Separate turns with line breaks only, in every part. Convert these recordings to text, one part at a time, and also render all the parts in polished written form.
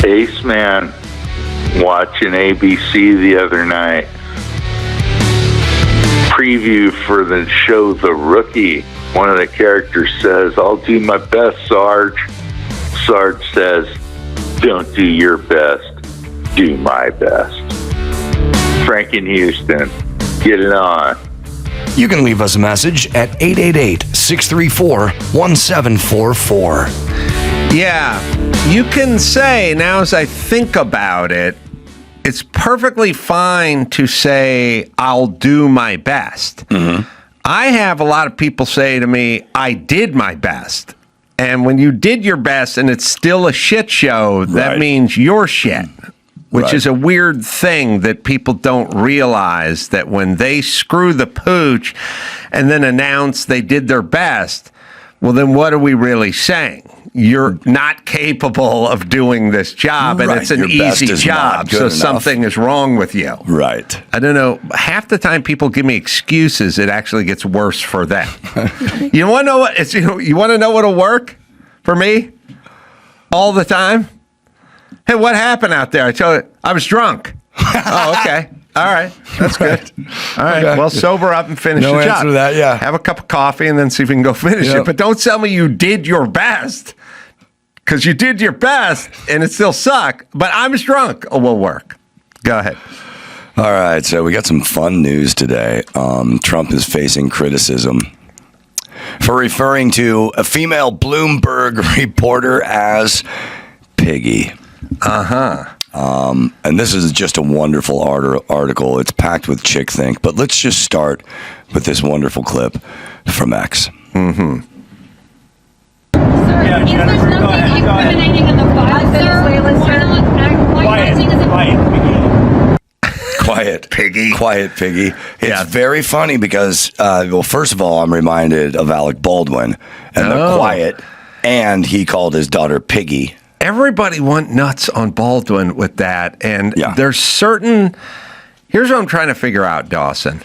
Ace Man watching ABC the other night. Preview for the show The Rookie. One of the characters says, "I'll do my best, Sarge." Sarge says, "Don't do your best, do my best." Frank in Houston, get it on.
You can leave us a message at 888-634-1744.
Yeah, you can say, now as I think about it, it's perfectly fine to say, "I'll do my best." Mm-hmm. I have a lot of people say to me, "I did my best." And when you did your best and it's still a shit show, that means you're shit, which is a weird thing that people don't realize, that when they screw the pooch and then announce they did their best, well, then what are we really saying? You're not capable of doing this job, and it's an easy job, so something is wrong with you.
Right.
I don't know. Half the time people give me excuses, it actually gets worse for them. You want to know what? You want to know what'll work for me all the time? Hey, what happened out there? I tell you, I was drunk. Oh, okay. All right. That's good. All right. Okay. Well, sober up and finish the job.
No answer to that, yeah.
Have a cup of coffee and then see if we can go finish it. But don't tell me you did your best, because you did your best and it still sucked. But I was drunk. Oh, will work. Go ahead.
All right. So we got some fun news today. Trump is facing criticism for referring to a female Bloomberg reporter as Piggy.
Uh-huh.
And this is just a wonderful article. It's packed with chick think, but let's just start with this wonderful clip from X.
Mm-hmm.
Sir,
Yeah,
if
Jennifer,
there's
go ahead,
nothing
go ahead.
incriminating in the file, sir, why not acting as
Quiet,
Piggy.
Quiet, Piggy. It's very funny because, well, first of all, I'm reminded of Alec Baldwin and the quiet, and he called his daughter Piggy.
Everybody went nuts on Baldwin with that, and there's certain... Here's what I'm trying to figure out, Dawson.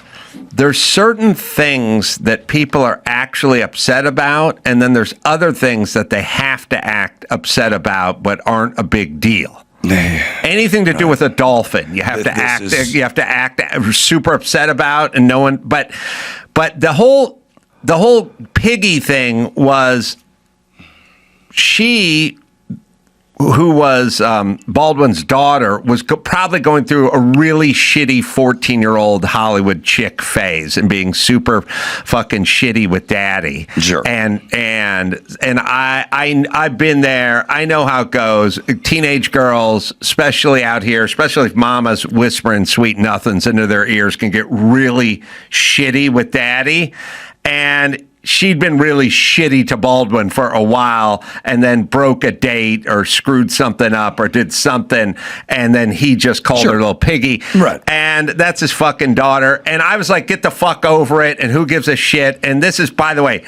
There's certain things that people are actually upset about, and then there's other things that they have to act upset about but aren't a big deal. Anything to do with a dolphin, you have to act. You have to act super upset about, and no one. But the whole Piggy thing was she, who was Baldwin's daughter, was probably going through a really shitty 14-year-old Hollywood chick phase and being super fucking shitty with daddy.
Sure.
And I've been there. I know how it goes. Teenage girls, especially out here, especially if mama's whispering sweet nothings into their ears, can get really shitty with daddy. And she'd been really shitty to Baldwin for a while, and then broke a date or screwed something up or did something, and then he just called her little piggy.
Right.
And that's his fucking daughter. And I was like, get the fuck over it, and who gives a shit? And this is, by the way,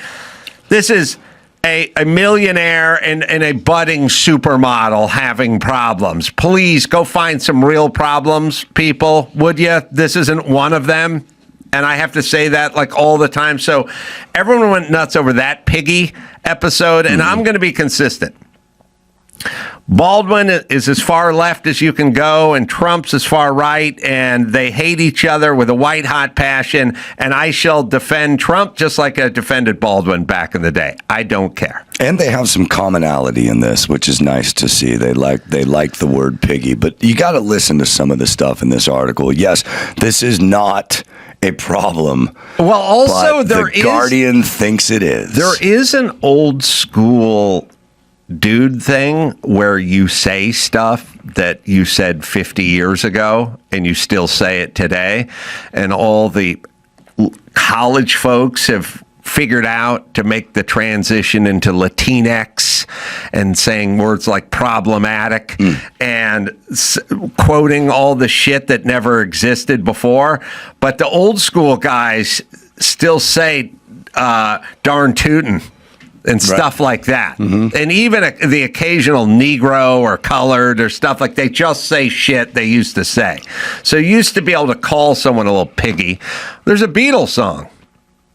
this is a millionaire and a budding supermodel having problems. Please go find some real problems, people, would you? This isn't one of them. And I have to say that like all the time. So everyone went nuts over that Piggy episode, and I'm going to be consistent. Baldwin is as far left as you can go, and Trump's as far right, and they hate each other with a white-hot passion, and I shall defend Trump just like I defended Baldwin back in the day. I don't care.
And they have some commonality in this, which is nice to see. They like the word piggy, but you got to listen to some of the stuff in this article. Yes, this is not a problem.
Well, also
but the Guardian thinks it is.
There is an old school dude thing where you say stuff that you said 50 years ago and you still say it today, and all the college folks have figured out to make the transition into Latinx and saying words like problematic and quoting all the shit that never existed before. But the old school guys still say darn tootin' and stuff like that. And even the occasional Negro or colored or stuff like, they just say shit they used to say. So you used to be able to call someone a little piggy. There's a Beatles song.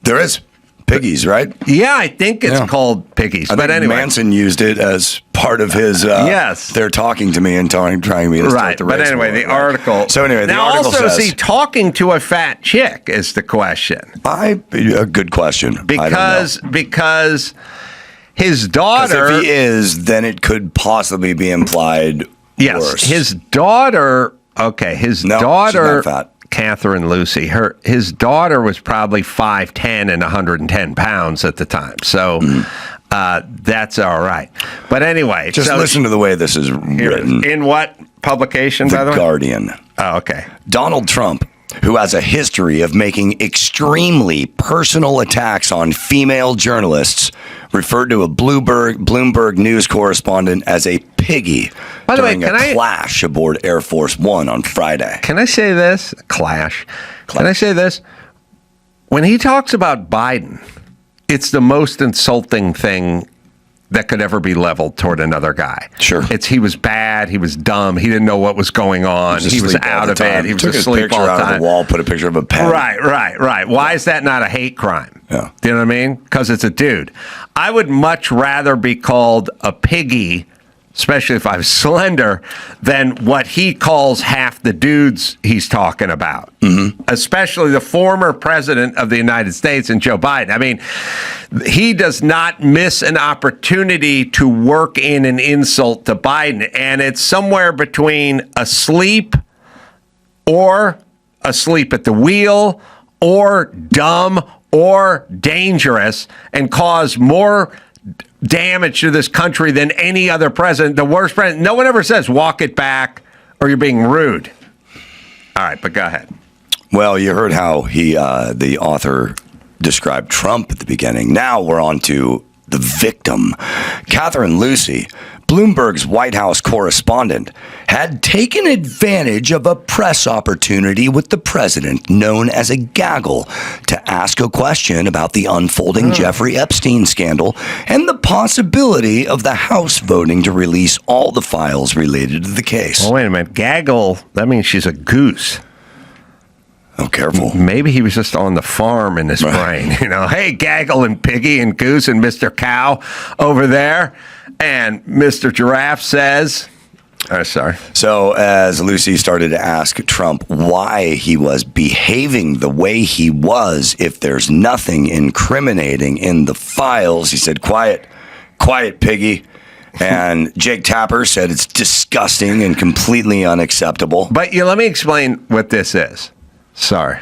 There is. piggies, right?
Yeah, I think it's called piggies.
I
but
think
anyway,
Manson used it as part of his.
Yes,
they're talking to me and trying me to start the race.
But anyway,
war,
the article.
So anyway, the
now
article
also
says,
is he talking to a fat chick? Is the question.
A good question.
Because his daughter.
If he is, then it could possibly be implied.
Yes,
worse.
his daughter. Okay, his daughter.
She's not fat.
Catherine Lucy. His daughter was probably 5'10" and 110 pounds at the time. So that's all right. But anyway.
Just listen to the way this is written.
In what publication, by the way?
The Guardian.
Oh, okay.
Donald Trump, who has a history of making extremely personal attacks on female journalists, referred to a Bloomberg news correspondent as a piggy during a clash aboard Air Force One on Friday.
Can I say this? Clash. Can I say this? When he talks about Biden, it's the most insulting thing that could ever be leveled toward another guy.
Sure.
He was bad. He was dumb. He didn't know what was going on. He was out of it. He was asleep all the time.
Out of the wall, put a picture of a pen.
Right. Why is that not a hate crime?
Yeah.
Do you know what I mean? Because it's a dude. I would much rather be called a piggy, especially if I'm slender, than what he calls half the dudes he's talking about. Mm-hmm. Especially the former president of the United States and Joe Biden. I mean, he does not miss an opportunity to work in an insult to Biden. And it's somewhere between asleep or asleep at the wheel or dumb or dangerous and cause more damage to this country than any other president. The worst president. No one ever says walk it back or you're being rude. All right, but go ahead.
Well, you heard how the author described Trump at the beginning. Now we're on to the victim. Catherine Lucy, Bloomberg's White House correspondent, had taken advantage of a press opportunity with the president, known as a gaggle, to ask a question about the unfolding Jeffrey Epstein scandal and the possibility of the House voting to release all the files related to the case.
Oh, wait a minute. Gaggle, that means she's a goose.
Oh, careful.
Maybe he was just on the farm in his brain. You know, hey, Gaggle and Piggy and Goose and Mr. Cow over there. And Mr. Giraffe says... sorry.
So as Lucy started to ask Trump why he was behaving the way he was, if there's nothing incriminating in the files, he said, quiet, Piggy. And Jake Tapper said it's disgusting and completely unacceptable.
But let me explain what this is. Sorry.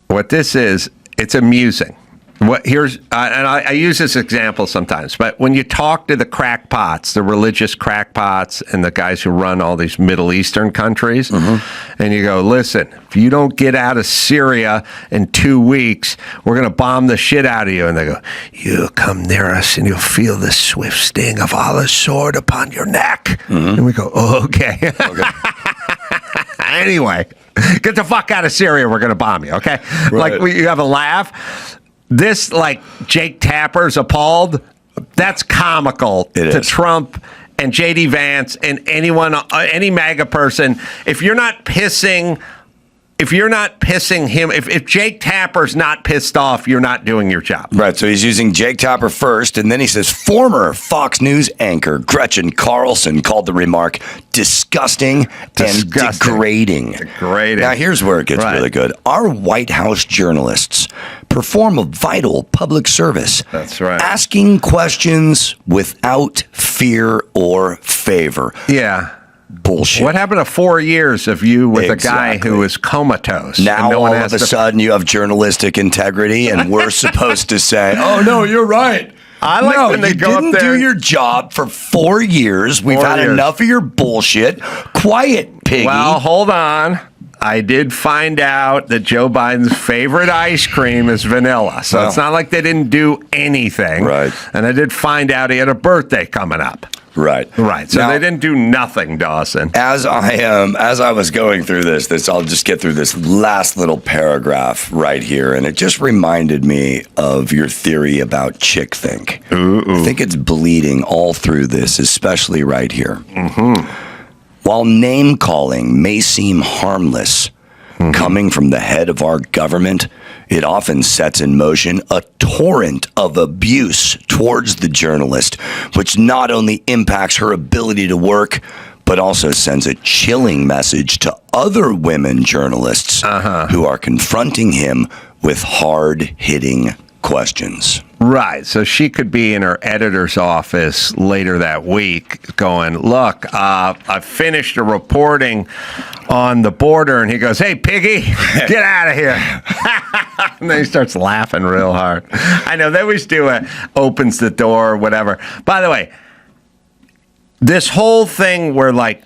What this is, it's amusing. And I use this example sometimes, but when you talk to the crackpots, the religious crackpots, and the guys who run all these Middle Eastern countries, and you go, listen, if you don't get out of Syria in 2 weeks, we're going to bomb the shit out of you. And they go, you come near us and you'll feel the swift sting of Allah's sword upon your neck. And we go, oh, okay. Anyway, get the fuck out of Syria. We're going to bomb you, okay?
Right.
Like, you have a laugh. This, like, Jake Tapper's appalled, that's comical to Trump and J.D. Vance and anyone, any MAGA person. If you're not pissing him, if Jake Tapper's not pissed off, you're not doing your job.
Right, so he's using Jake Tapper first, and then he says former Fox News anchor Gretchen Carlson called the remark disgusting. And degrading. Now, here's where it gets really good. Our White House journalists perform a vital public service.
That's right.
Asking questions without fear or favor.
Yeah.
Bullshit.
What happened to 4 years of you with a guy who was comatose?
Now all of a sudden you have journalistic integrity, and we're supposed to say, "Oh no, you're right."
I like when they go up there.
You didn't do your job for 4 years. We've had enough of your bullshit. Quiet, Piggy.
Well, hold on. I did find out that Joe Biden's favorite ice cream is vanilla. So it's not like they didn't do anything.
Right.
And I did find out he had a birthday coming up.
Right.
So now, they didn't do nothing, Dawson.
As I was going through this, I'll just get through this last little paragraph right here, and it just reminded me of your theory about chick think. I think it's bleeding all through this, especially right here. While name calling may seem harmless, coming from the head of our government, it often sets in motion a torrent of abuse towards the journalist, which not only impacts her ability to work, but also sends a chilling message to other women journalists who are confronting him with hard-hitting questions.
Right. So she could be in her editor's office later that week going, look, I finished a reporting on the border. And he goes, hey, piggy, get out of here. And then he starts laughing real hard. I know they always do it, opens the door or whatever. By the way, this whole thing where like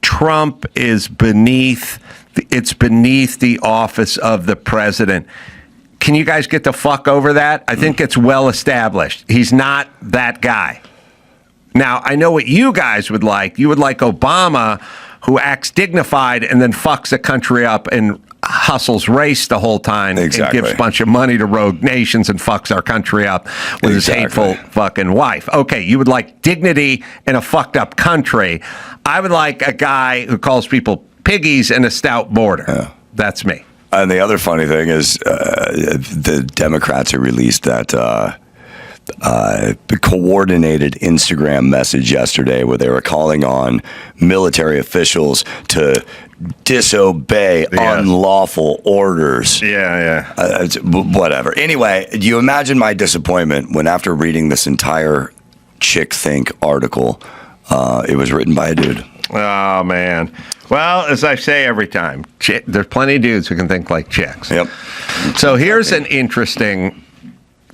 Trump is beneath the office of the president. Can you guys get the fuck over that? I think it's well established. He's not that guy. Now, I know what you guys would like. You would like Obama, who acts dignified and then fucks the country up and hustles race the whole time and gives a bunch of money to rogue nations and fucks our country up with his hateful fucking wife. Okay, you would like dignity in a fucked up country. I would like a guy who calls people piggies and a stout border. Yeah. That's me.
And the other funny thing is the Democrats have released that coordinated Instagram message yesterday where they were calling on military officials to disobey unlawful orders. Whatever. Anyway, do you imagine my disappointment when after reading this entire Chick Think article, it was written by a dude?
Oh, man. Well, as I say every time, there's plenty of dudes who can think like chicks.
Yep.
So here's an interesting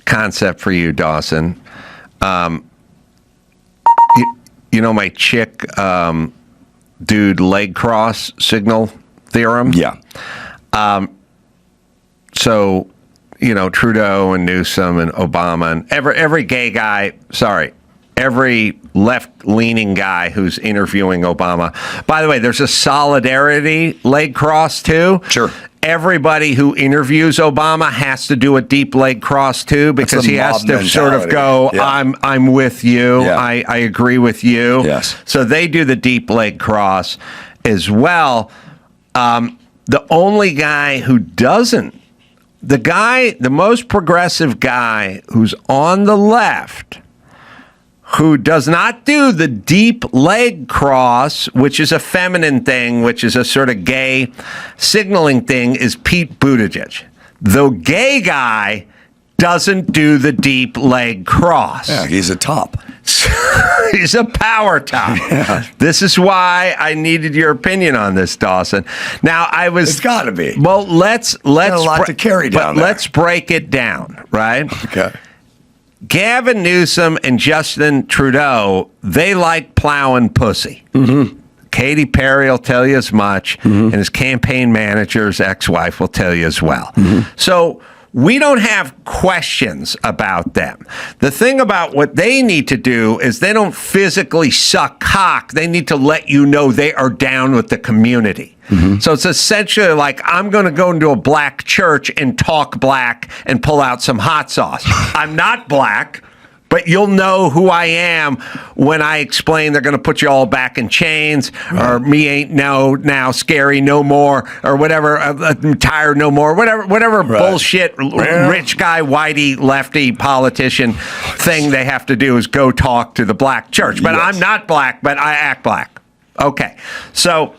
concept for you, Dawson. You know my chick dude leg cross signal theorem?
Yeah.
So, you know, Trudeau and Newsom and Obama and every gay guy, every left-leaning guy who's interviewing Obama. By the way, there's a solidarity leg cross, too.
Sure.
Everybody who interviews Obama has to do a deep leg cross, too, because he has to sort of go, I'm with you. Yeah. I agree with you.
Yes.
So they do the deep leg cross as well. The only guy who doesn't, the most progressive guy who's on the left, who does not do the deep leg cross, which is a feminine thing, which is a sort of gay signaling thing, is Pete Buttigieg. The gay guy doesn't do the deep leg cross.
Yeah, he's a top.
He's a power top. Yeah. This is why I needed your opinion on this, Dawson. Now, it's
got to be.
Well, let's
a lot to carry down there.
Let's break it down, right?
Okay.
Gavin Newsom and Justin Trudeau, they like plowing pussy. Mm-hmm. Katy Perry will tell you as much, and his campaign manager's ex-wife will tell you as well. Mm-hmm. So we don't have questions about them. The thing about what they need to do is they don't physically suck cock. They need to let you know they are down with the community. Mm-hmm. So it's essentially like, I'm going to go into a black church and talk black and pull out some hot sauce. I'm not black, but you'll know who I am when I explain they're going to put you all back in chains, or me ain't now scary no more, or whatever, I'm tired no more, whatever bullshit rich guy, whitey, lefty politician thing they have to do is go talk to the black church. But I'm not black, but I act black. Okay, so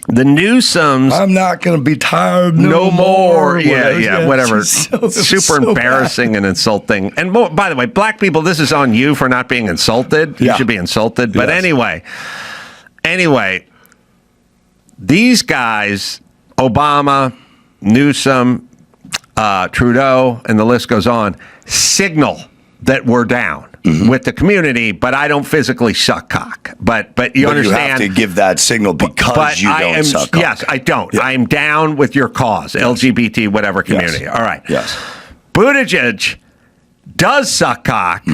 the Newsoms,
I'm not going to be tired
no more. Yeah, whatever. Super embarrassing and insulting. And by the way, black people, this is on you for not being insulted. You should be insulted. But anyway, these guys, Obama, Newsom, Trudeau, and the list goes on, signal that we're down with the community, but I don't physically suck cock. But you understand.
You have to give that signal because you don't suck cock.
Yes, I don't. Yeah. I am down with your cause, LGBT, whatever community.
Yes.
All right.
Yes.
Buttigieg does suck cock,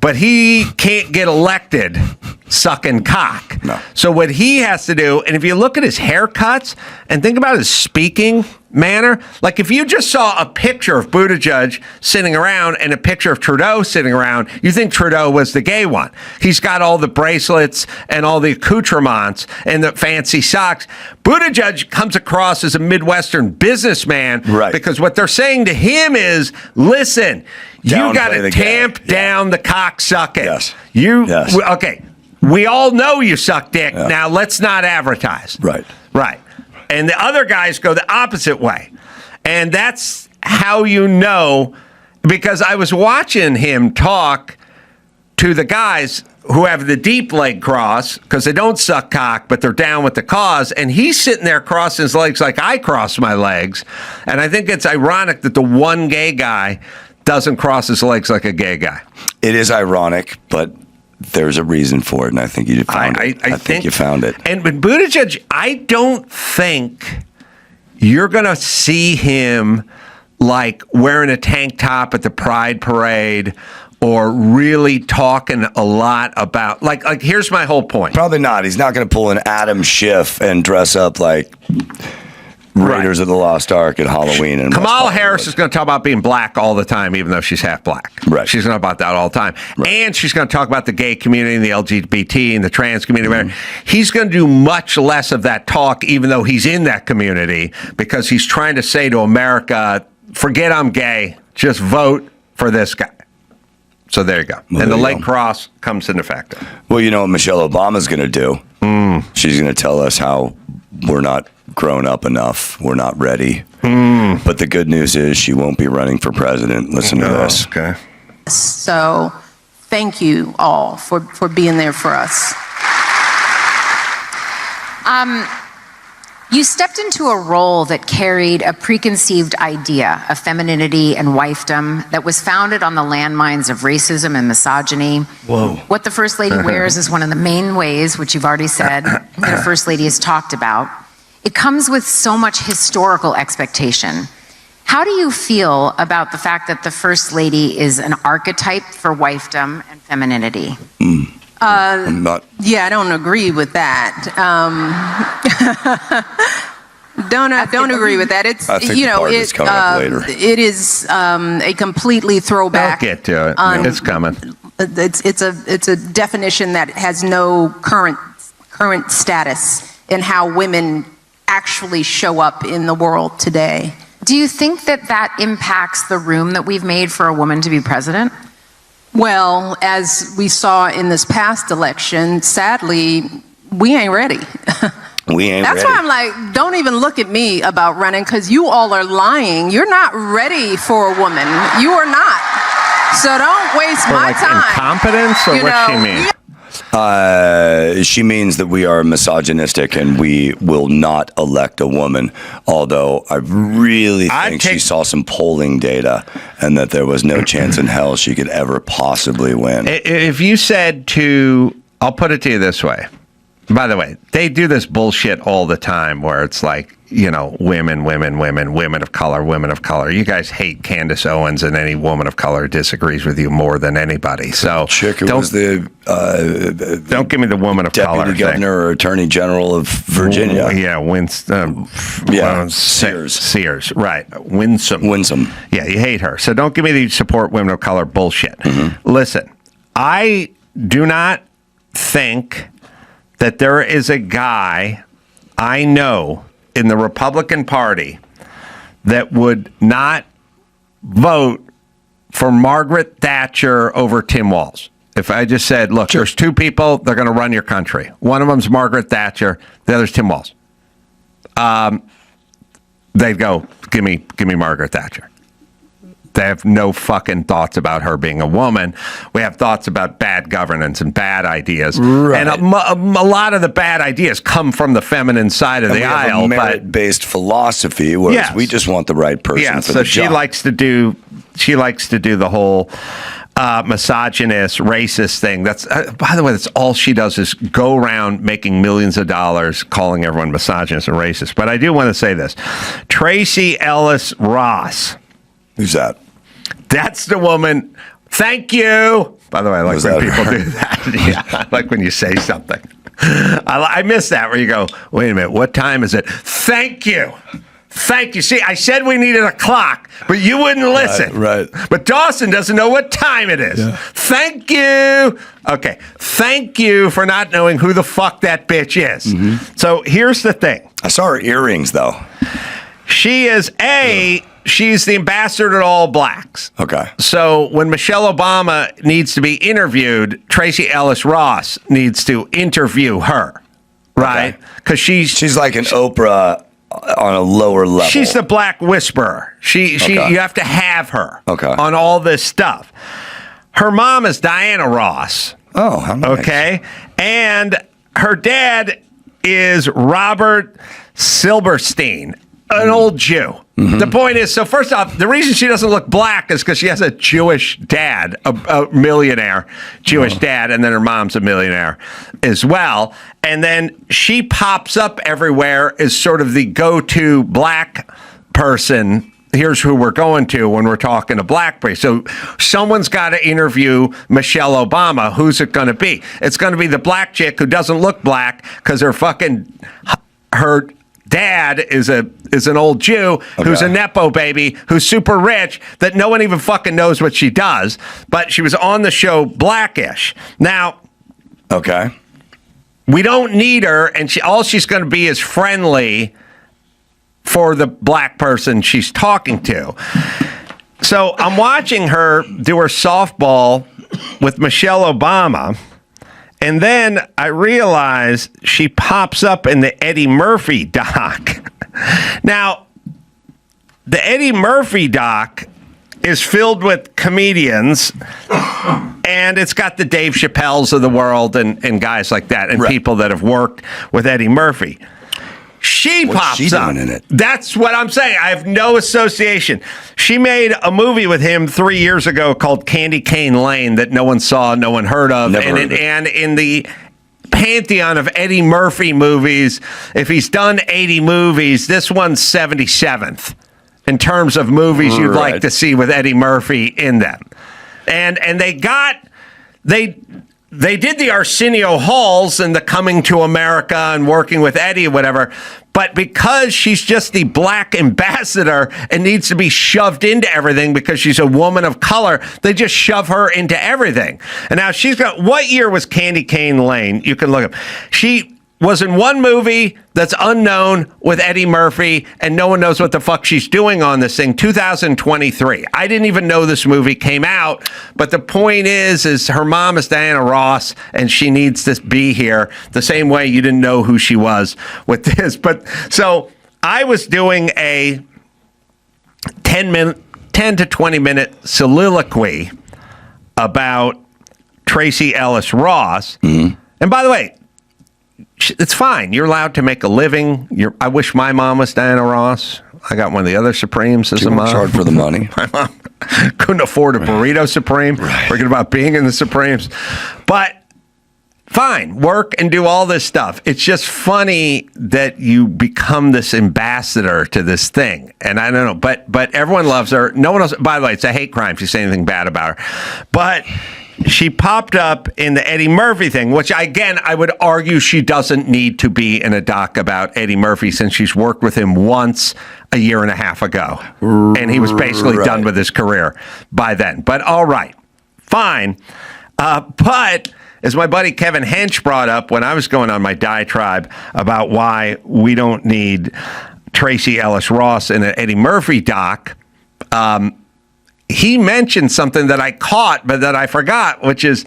but he can't get elected sucking cock.
No.
So what he has to do, and if you look at his haircuts and think about his speaking, manner. Like if you just saw a picture of Buttigieg sitting around and a picture of Trudeau sitting around, you think Trudeau was the gay one. He's got all the bracelets and all the accoutrements and the fancy socks. Buttigieg comes across as a Midwestern businessman,
right?
Because what they're saying to him is, listen, you got to tamp down the cock sucking.
Yes.
Okay. We all know you suck dick. Yeah. Now let's not advertise.
Right.
And the other guys go the opposite way. And that's how you know, because I was watching him talk to the guys who have the deep leg cross, because they don't suck cock, but they're down with the cause. And he's sitting there crossing his legs like I cross my legs. And I think it's ironic that the one gay guy doesn't cross his legs like a gay guy.
It is ironic, but there's a reason for it, and I think you found it. I think you found it.
And with Buttigieg, I don't think you're going to see him like wearing a tank top at the Pride Parade or really talking a lot about, like here's my whole point.
Probably not. He's not going to pull an Adam Schiff and dress up like Raiders of the Lost Ark at Halloween. And
Kamala Harris is going to talk about being black all the time, even though she's half black.
Right.
She's going to talk about that all the time. Right. And she's going to talk about the gay community and the LGBT and the trans community. Mm-hmm. He's going to do much less of that talk, even though he's in that community, because he's trying to say to America, forget I'm gay, just vote for this guy. So there you go. Well, and the leg cross comes into effect.
Well, you know what Michelle Obama's going to do? She's going to tell us how we're not grown up enough. We're not ready. But the good news is she won't be running for president. Listen to this.
Okay.
So thank you all for being there for us.
You stepped into a role that carried a preconceived idea of femininity and wifedom that was founded on the landmines of racism and misogyny.
Whoa.
What the First Lady wears is one of the main ways, which you've already said, that a First Lady has talked about. It comes with so much historical expectation. How do you feel about the fact that the First Lady is an archetype for wifedom and femininity?
Yeah, I don't agree with that. Don't agree with that. It's
I think the part is coming up later.
It is a completely throwback.
I'll get to it. It's coming.
It's a definition that has no current status in how women actually show up in the world today.
Do you think that impacts the room that we've made for a woman to be president?
Well, as we saw in this past election, sadly, we ain't ready.
We ain't
That's
ready.
why I'm like, don't even look at me about running, because you all are lying. You're not ready for a woman. You are not. So don't waste my time.
Incompetence, or what's she mean?
She means that we are misogynistic and we will not elect a woman, although I really think she saw some polling data and that there was no chance in hell she could ever possibly win.
If you said I'll put it to you this way. By the way, they do this bullshit all the time where it's like, women of color. You guys hate Candace Owens, and any woman of color disagrees with you more than anybody. So
don't
give me the woman of color
Deputy Governor or Attorney General of Virginia.
Yeah, Winston. Sears. Right. Winsome. Yeah, you hate her. So don't give me the support women of color bullshit. Mm-hmm. Listen, I do not think that there is a guy I know in the Republican Party that would not vote for Margaret Thatcher over Tim Walz. If I just said, look, there's two people, they're going to run your country. One of them's Margaret Thatcher, the other's Tim Walz. They'd go, give me Margaret Thatcher. They have no fucking thoughts about her being a woman. We have thoughts about bad governance and bad ideas. Right. And a lot of the bad ideas come from the feminine side of the aisle.
Have a merit-based philosophy, whereas we just want the right person for the job.
She likes to do the whole misogynist, racist thing. That's by the way, that's all she does is go around making millions of dollars calling everyone misogynist and racist. But I do want to say this. Tracy Ellis Ross.
Who's that?
That's the woman. Thank you. By the way, I like when people do that. Yeah, I like when you say something. I miss that where you go, wait a minute, what time is it? Thank you. Thank you. See, I said we needed a clock, but you wouldn't listen.
Right.
But Dawson doesn't know what time it is.
Yeah.
Thank you. Okay. Thank you for not knowing who the fuck that bitch is.
Mm-hmm.
So here's the thing.
I saw her earrings, though.
She is she's the ambassador to all blacks.
Okay.
So when Michelle Obama needs to be interviewed, Tracy Ellis Ross needs to interview her, right? Because she's
like an Oprah on a lower level.
She's the black whisperer.
Okay.
You have to have her
Okay.
on all this stuff. Her mom is Diana Ross.
Oh, how nice.
Okay. And her dad is Robert Silberstein, an old Jew. Mm-hmm. The point is, so first off, the reason she doesn't look black is because she has a Jewish dad, a millionaire Jewish dad, and then her mom's a millionaire as well. And then she pops up everywhere as sort of the go-to black person. Here's who we're going to when we're talking to blackberry. So someone's got to interview Michelle Obama. Who's it going to be? It's going to be the black chick who doesn't look black because her dad is an old Jew who's a Nepo baby, who's super rich, that no one even fucking knows what she does. But she was on the show Blackish. Now, we don't need her, and all she's going to be is friendly for the black person she's talking to. So I'm watching her do her softball with Michelle Obama. And then I realize she pops up in the Eddie Murphy doc. Now, the Eddie Murphy doc is filled with comedians, and it's got the Dave Chappelles of the world and guys like that, and people that have worked with Eddie Murphy. She pops up.
Doing in it?
That's what I'm saying. I have no association. She made a movie with him 3 years ago called Candy Cane Lane that no one saw, no one heard of. And in the pantheon of Eddie Murphy movies, if he's done 80 movies, this one's 77th in terms of movies you'd like to see with Eddie Murphy in them. And they did the Arsenio Halls and the Coming to America and Working with Eddie or whatever, but because she's just the black ambassador and needs to be shoved into everything because she's a woman of color, they just shove her into everything. And now what year was Candy Cane Lane? You can look up. She was in one movie that's unknown with Eddie Murphy, and no one knows what the fuck she's doing on this thing, 2023. I didn't even know this movie came out, but the point is her mom is Diana Ross, and she needs to be here the same way you didn't know who she was with this. But so I was doing a 10 to 20 minute soliloquy about Tracy Ellis Ross. Mm-hmm. And by the way, it's fine. You're allowed to make a living. I wish my mom was Diana Ross. I got one of the other Supremes as a mom.
Hard for the money.
My mom couldn't afford a burrito Supreme. Forget about being in the Supremes. But fine, work and do all this stuff. It's just funny that you become this ambassador to this thing. And I don't know, but everyone loves her. No one else. By the way, it's a hate crime if you say anything bad about her. But she popped up in the Eddie Murphy thing, which, again, I would argue she doesn't need to be in a doc about Eddie Murphy since she's worked with him once a year and a half ago. And he was basically done with his career by then. But all right, fine. But as my buddy Kevin Hench brought up when I was going on my diatribe about why we don't need Tracy Ellis Ross in an Eddie Murphy doc, he mentioned something that I caught, but that I forgot, which is,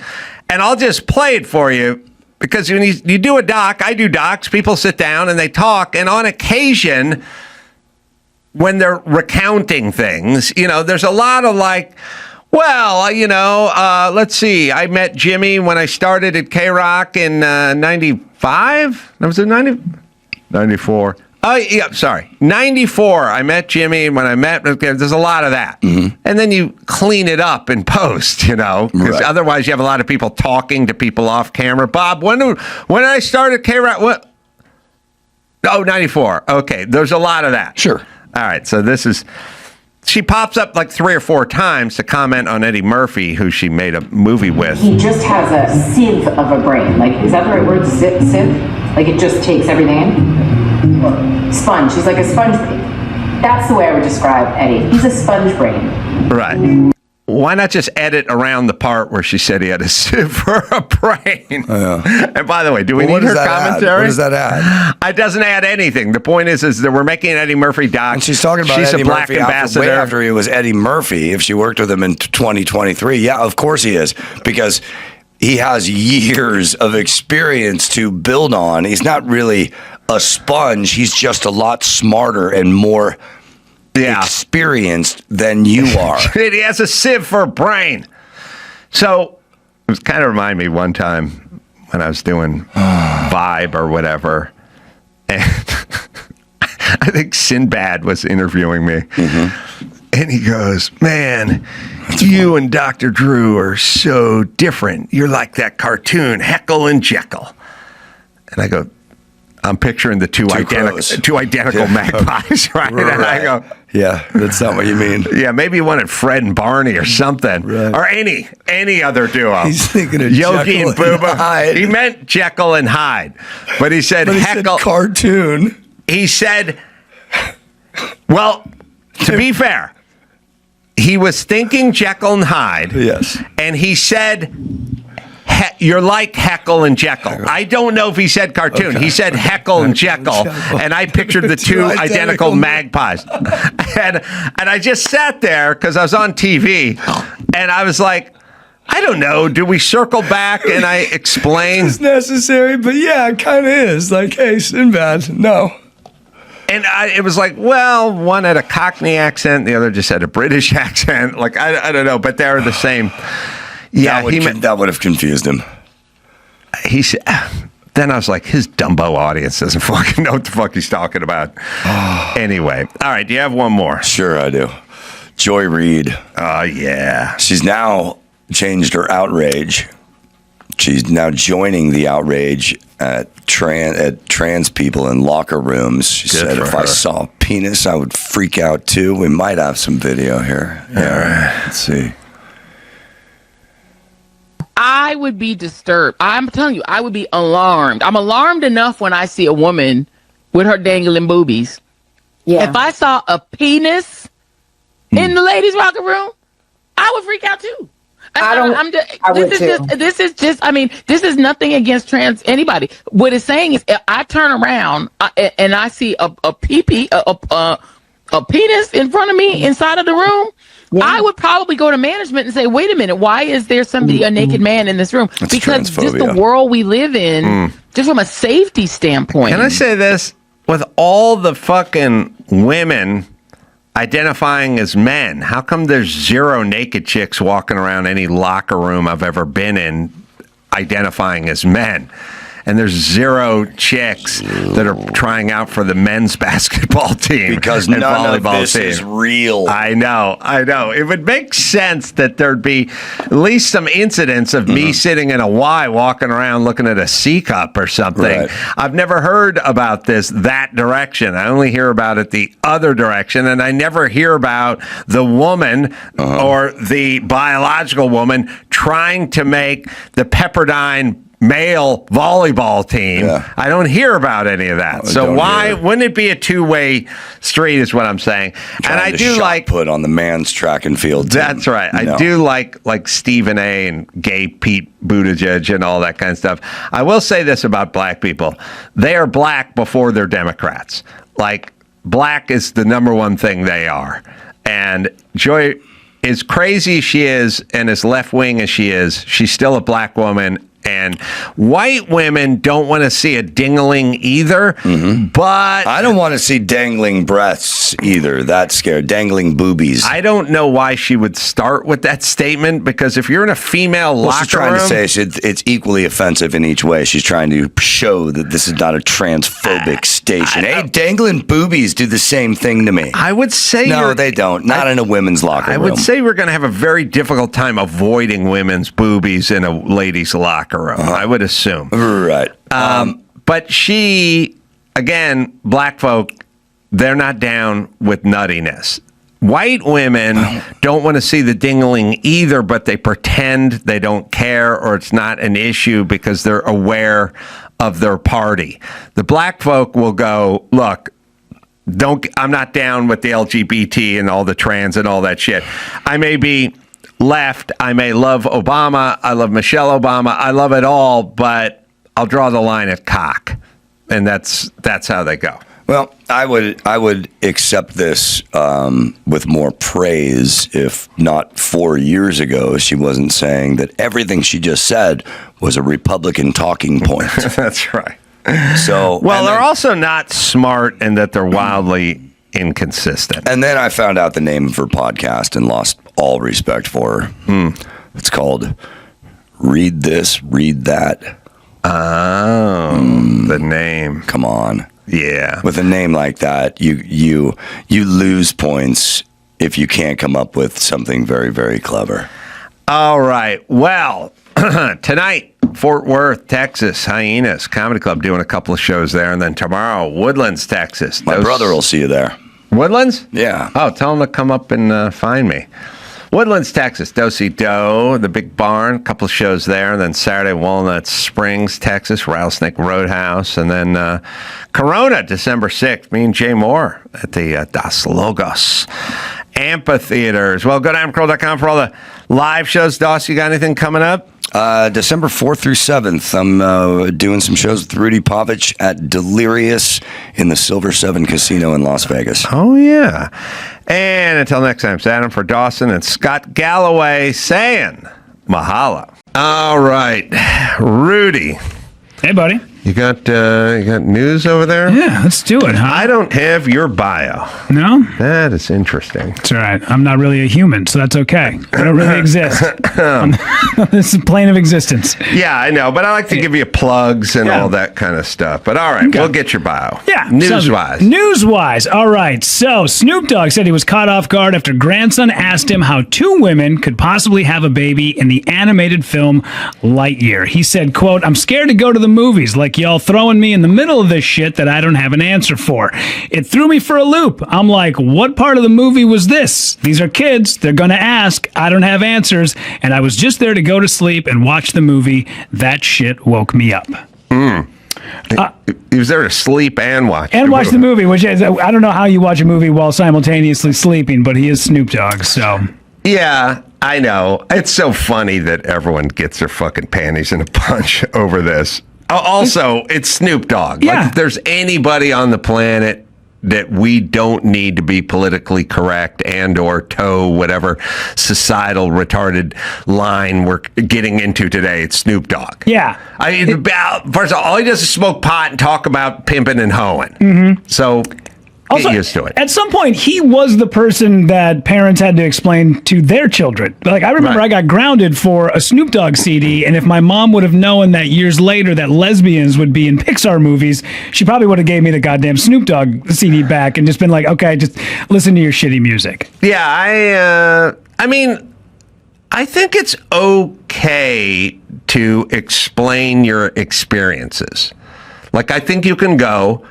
and I'll just play it for you, because when you do a doc, I do docs, people sit down and they talk, and on occasion, when they're recounting things, there's a lot of like, well, let's see, I met Jimmy when I started at K-Rock in 95? Was it 90? 94. Oh, yeah, sorry. 94, I met Jimmy when I met, there's a lot of that. Mm-hmm. And then you clean it up in post, because otherwise you have a lot of people talking to people off camera. Bob, when did I start at K-Rock? What? Oh, 94. Okay, there's a lot of that.
Sure.
All right, so she pops up like 3 or 4 times to comment on Eddie Murphy, who she made a movie with.
He just has a sieve of a brain. Like, is that the right word? Sieve? Like, it just takes everything in? Sponge. He's like a sponge. That's the way I would describe Eddie. He's a sponge brain.
Right. Why not just edit around the part where she said he had a sieve for a brain? And by the way, do we need her commentary?
What does that add?
It doesn't add anything. The point is that we're making an Eddie Murphy doc.
And she's talking about
she's
Eddie
a black
Murphy
ambassador.
way after he was Eddie Murphy. If she worked with him in 2023, yeah, of course he is, because he has years of experience to build on. He's not really a sponge. He's just a lot smarter and more experienced than you are.
He has a sieve for a brain. So it was kind of remind me one time when I was doing Vibe or whatever, and I think Sinbad was interviewing me, and he goes, "Man, you and Dr. Drew are so different. You're like that cartoon, Heckle and Jekyll." And I go, I'm picturing the two identical magpies, right? And I go,
yeah, that's not what you mean.
Yeah, maybe you wanted Fred and Barney or something, right. Or any other duo.
He's thinking of
Yogi
Jekyll
and Booba.
Hyde.
He meant Jekyll and Hyde, but he said Heckle.
Said cartoon.
He said, well, to be fair, he was thinking Jekyll and Hyde.
Yes,
and he said, you're like Heckle and Jekyll. I don't know if he said cartoon. Okay. He said Heckle and Jekyll, and I pictured the two identical magpies. And I just sat there because I was on TV, and I was like, I don't know. Do we circle back and I explain?
It's necessary, but yeah, it kind of is. Like, hey, Sinbad, no.
And it was like, well, one had a Cockney accent, the other just had a British accent. Like, I don't know, but they're the same. Yeah,
that would have confused him.
He said. Then I was like, his Dumbo audience doesn't fucking know what the fuck he's talking about. Anyway, all right. Do you have one more?
Sure, I do. Joy Reid.
Oh yeah.
She's now changed her outrage. She's now joining the outrage at trans people in locker rooms. She said, if I saw a penis, I would freak out too. We might have some video here. Yeah, all right. Let's see.
I would be disturbed. I'm telling you, I would be alarmed. I'm alarmed enough when I see a woman with her dangling boobies. Yeah. If I saw a penis in the ladies' locker room, I would freak out too. This is nothing against trans anybody. What it's saying is, if I turn around and I see a penis in front of me inside of the room, yeah. I would probably go to management and say, wait a minute, why is there a naked man in this room?
That's
because
transphobia.
Just the world we live in, just from a safety standpoint.
Can I say this? With all the fucking women identifying as men, how come there's zero naked chicks walking around any locker room I've ever been in identifying as men? And there's zero chicks that are trying out for the men's basketball team.
Because
and
none of
volleyball
this
team.
is real.
I know. It would make sense that there'd be at least some incidents of me sitting in a Y walking around looking at a C cup or something. Right. I've never heard about that direction. I only hear about it the other direction, and I never hear about the woman or the biological woman trying to make the Pepperdine male volleyball team. Yeah. I don't hear about any of that. So why wouldn't it be a two-way street is what I'm saying. And I do like
put on the man's track and field team.
That's right. I do like Stephen A. and gay Pete Buttigieg and all that kind of stuff. I will say this about black people. They are black before they're Democrats. Like, black is the number one thing they are. And Joy, as crazy as she is and as left-wing as she is, she's still a black woman. And white women don't want to see a dingling either, but
I don't want to see dangling breasts either. That's scary. Dangling boobies.
I don't know why she would start with that statement, because if you're in a female locker room,
she's trying to say it's equally offensive in each way. She's trying to show that this is not a transphobic station. Hey, dangling boobies do the same thing to me.
I would say
no, they don't. Not in a women's locker room.
I would say we're going to have a very difficult time avoiding women's boobies in a ladies' locker room. I would assume.
Right.
But she, again, black folk, they're not down with nuttiness. White women don't want to see the dingling either, but they pretend they don't care or it's not an issue because they're aware of their party. The black folk will go, look, I'm not down with the LGBT and all the trans and all that shit. I may be left. I may love Obama. I love Michelle Obama. I love it all, but I'll draw the line at cock. And that's how they go.
Well, I would accept this with more praise if not 4 years ago she wasn't saying that everything she just said was a Republican talking point.
That's right.
So
they're also not smart and that they're wildly inconsistent.
And then I found out the name of her podcast and lost all respect for her. It's called Read This, Read That.
Oh, the name.
Come on.
Yeah.
With a name like that, you lose points if you can't come up with something very, very clever.
All right. Well, tonight, Fort Worth, Texas, Hyenas Comedy Club doing a couple of shows there. And then tomorrow, Woodlands, Texas.
My brother will see you there.
Woodlands?
Yeah.
Oh, tell him to come up and find me. Woodlands, Texas, Do-Si-Do, the Big Barn, a couple of shows there. And then Saturday, Walnut Springs, Texas, Rattlesnake Roadhouse. And then Corona, December 6th, me and Jay Moore at the Das Logos amphitheaters. Well, go to adamcarolla.com for all the live shows. Doss, you got anything coming up?
December 4th through 7th, I'm doing some shows with Rudy Povich at Delirious in the Silver Seven Casino in Las Vegas.
Oh, yeah. And until next time, it's Adam for Dawson and Scott Galloway saying mahalo. All right, Rudy.
Hey, buddy.
You got news over there?
Yeah, let's do it, huh?
I don't have your bio.
No?
That is interesting.
It's all right. I'm not really a human, so that's okay. I don't really exist. This is plane of existence.
Yeah, I know, but I like to give you plugs and all that kind of stuff. But all right, we'll get your bio.
Yeah.
News-wise.
News-wise. All right. So Snoop Dogg said he was caught off guard after grandson asked him how two women could possibly have a baby in the animated film Lightyear. He said, quote, "I'm scared to go to the movies, like y'all throwing me in the middle of this shit that I don't have an answer for. It threw me for a loop. I'm like, what part of the movie was this? These are kids. They're going to ask. I don't have answers. And I was just there to go to sleep and watch the movie. That shit woke me up."
He was there to sleep and watch.
The movie, which is, I don't know how you watch a movie while simultaneously sleeping, but he is Snoop Dogg, so.
Yeah, I know. It's so funny that everyone gets their fucking panties in a bunch over this. Also, it's Snoop Dogg.
Yeah.
Like, if there's anybody on the planet that we don't need to be politically correct and or toe whatever societal retarded line we're getting into today, it's Snoop Dogg.
Yeah.
I mean, first of all he does is smoke pot and talk about pimping and hoeing.
Mm-hmm.
So
also,
get used to it.
At some point, he was the person that parents had to explain to their children. Like, I remember I got grounded for a Snoop Dogg CD, and if my mom would have known that years later that lesbians would be in Pixar movies, she probably would have gave me the goddamn Snoop Dogg CD back and just been like, okay, just listen to your shitty music.
Yeah, I mean, I think it's okay to explain your experiences. Like, I think you can go,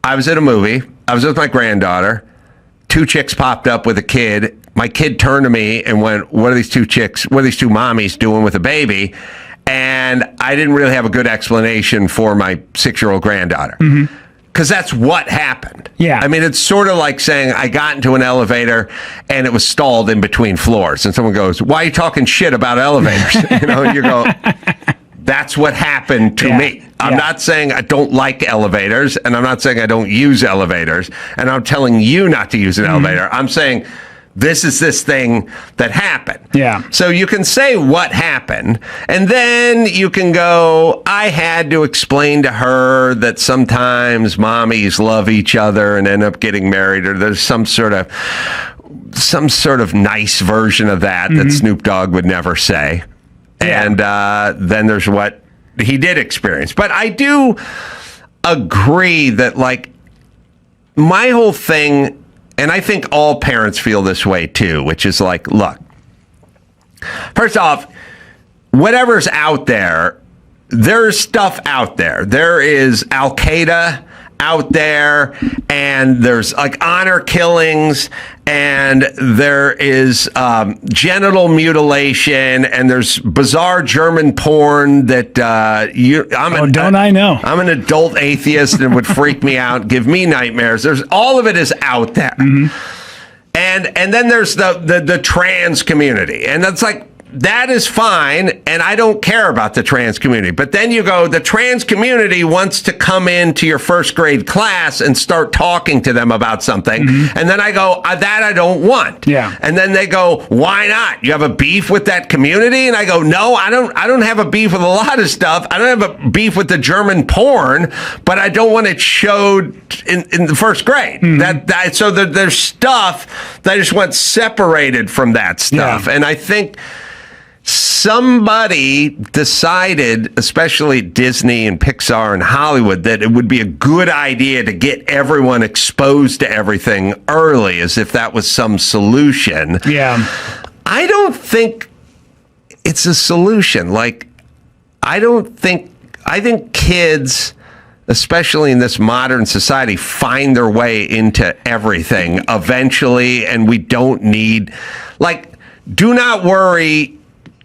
I was at a movie. I was with my granddaughter. Two chicks popped up with a kid. My kid turned to me and went, what are these two chicks, what are these two mommies doing with a baby? And I didn't really have a good explanation for my 6-year-old granddaughter. Because that's what happened.
Yeah.
I mean, it's sort of like saying I got into an elevator and it was stalled in between floors. And someone goes, why are you talking shit about elevators? You go, that's what happened to me. I'm not saying I don't like elevators, and I'm not saying I don't use elevators, and I'm telling you not to use an elevator. I'm saying this is this thing that happened.
Yeah.
So you can say what happened, and then you can go, I had to explain to her that sometimes mommies love each other and end up getting married, or there's some sort of nice version of that that Snoop Dogg would never say. Yeah. And then there's what he did experience. But I do agree that, like, my whole thing, and I think all parents feel this way too, which is like, look, first off, whatever's out there, there's stuff out there. There is Al-Qaeda out there, and there's like honor killings, and there is genital mutilation, and there's bizarre German porn that
I know?
I'm an adult atheist, and it would freak me out, give me nightmares. There's all of it is out there. And then there's the trans community, and that's like, that is fine, and I don't care about the trans community. But then you go, the trans community wants to come into your first grade class and start talking to them about something. And then I go, that I don't want.
Yeah.
And then they go, why not? You have a beef with that community? And I go, no, I don't have a beef with a lot of stuff. I don't have a beef with the German porn, but I don't want it showed in the first grade. So there's stuff that I just want separated from that stuff.
Yeah.
And I think somebody decided, especially Disney and Pixar and Hollywood, that it would be a good idea to get everyone exposed to everything early, as if that was some solution.
Yeah.
I don't think it's a solution. Like, I think kids, especially in this modern society, find their way into everything eventually, and we don't need, like, do not worry.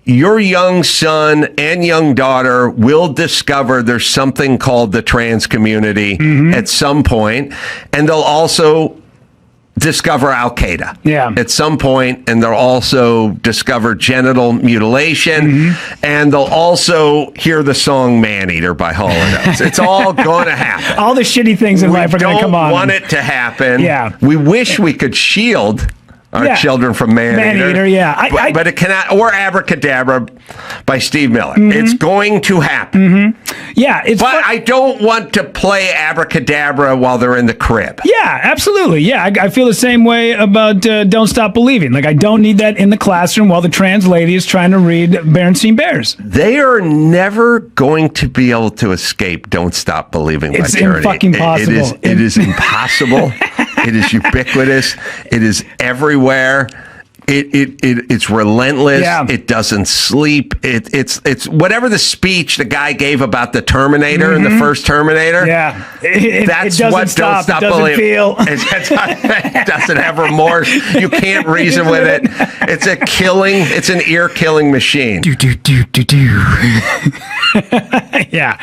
Your young son and young daughter will discover there's something called the trans community at some point, and they'll also discover Al-Qaeda at some point, and they'll also discover genital mutilation, and they'll also hear the song Man-Eater by Hall & Oates. It's all going to happen.
All the shitty things in life are going to come on.
We don't want it to happen.
Yeah.
We wish we could shield our children from Man-Eater.
Yeah.
But it cannot, or Abracadabra by Steve Miller. It's going to happen.
Yeah.
But I don't want to play Abracadabra while they're in the crib.
Yeah, absolutely. Yeah, I feel the same way about Don't Stop Believing. Like, I don't need that in the classroom while the trans lady is trying to read Berenstain Bears.
They are never going to be able to escape Don't Stop Believing by
It's
Tyranny.
fucking possible.
It is impossible. It is ubiquitous. It is everywhere. It's relentless.
Yeah.
It doesn't sleep. It's whatever the speech the guy gave about the Terminator in the first Terminator.
Yeah.
That's
it doesn't
what
stop.
Don't Stop
It doesn't
Believing.
feel.
It doesn't have remorse. You can't reason with it. It's an ear killing machine.
Yeah,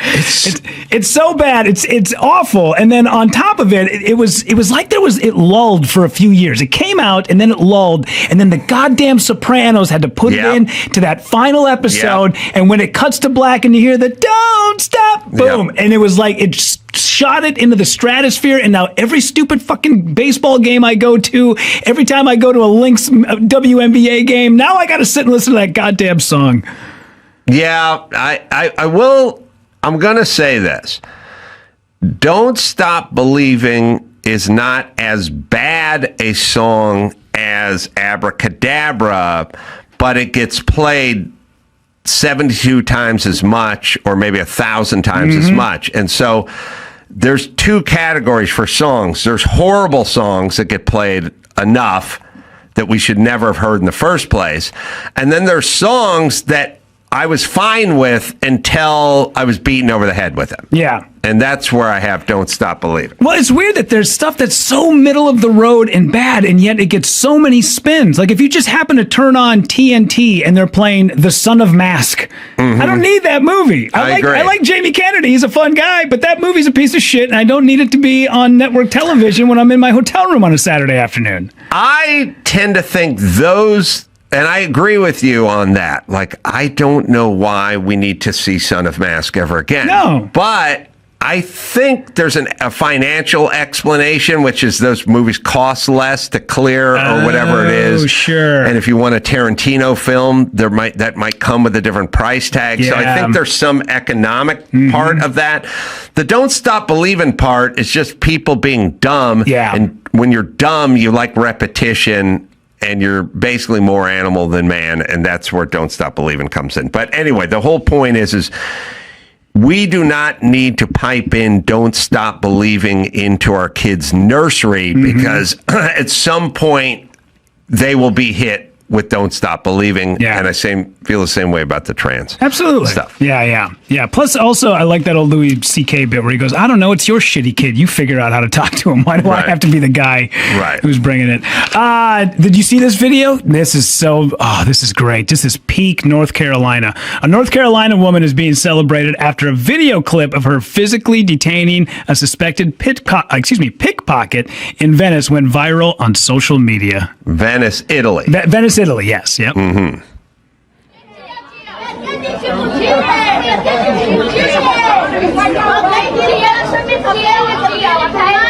it's so bad. It's awful. And then on top of it, it was like it lulled for a few years. It came out and then it lulled, and then the goddamn Sopranos had to put it in to that final episode. And when it cuts to black and you hear the "Don't Stop," boom, and it was like it shot it into the stratosphere. And now every stupid fucking baseball game I go to, every time I go to a Lynx WNBA game, now I got to sit and listen to that goddamn song.
Yeah, I will. I'm going to say this. Don't Stop Believing is not as bad a song as Abracadabra, but it gets played 72 times as much, or maybe 1,000 times as much. And so there's two categories for songs. There's horrible songs that get played enough that we should never have heard in the first place. And then there's songs that I was fine with until I was beaten over the head with them.
Yeah.
And that's where I have Don't Stop Believing.
Well, it's weird that there's stuff that's so middle of the road and bad, and yet it gets so many spins. Like, if you just happen to turn on TNT and they're playing The Son of Mask, I don't need that movie. I like Jamie Kennedy. He's a fun guy, but that movie's a piece of shit, and I don't need it to be on network television when I'm in my hotel room on a Saturday afternoon.
I tend to think those... And I agree with you on that. Like, I don't know why we need to see Son of Mask ever again.
No.
But I think there's a financial explanation, which is those movies cost less to clear or whatever it is.
Oh, sure.
And if you want a Tarantino film, that might come with a different price tag.
Yeah.
So I think there's some economic part of that. The Don't Stop Believing part is just people being dumb.
Yeah.
And when you're dumb, you like repetition. And you're basically more animal than man, and that's where Don't Stop Believing comes in. But anyway, the whole point is we do not need to pipe in Don't Stop Believing into our kids' nursery, because at some point they will be hit with Don't Stop Believing.
Yeah.
And I say feel the same way about the trans
Absolutely.
stuff.
Yeah. Plus, also, I like that old Louis C.K. bit where he goes, I don't know, it's your shitty kid. You figure out how to talk to him. Why do I have to be the guy who's bringing it? Did you see this video? This is great. This is peak North Carolina. A North Carolina woman is being celebrated after a video clip of her physically detaining a suspected pickpocket in Venice went viral on social media.
Venice, Italy.
Venice, Italy, yes. Yep.
Mm-hmm.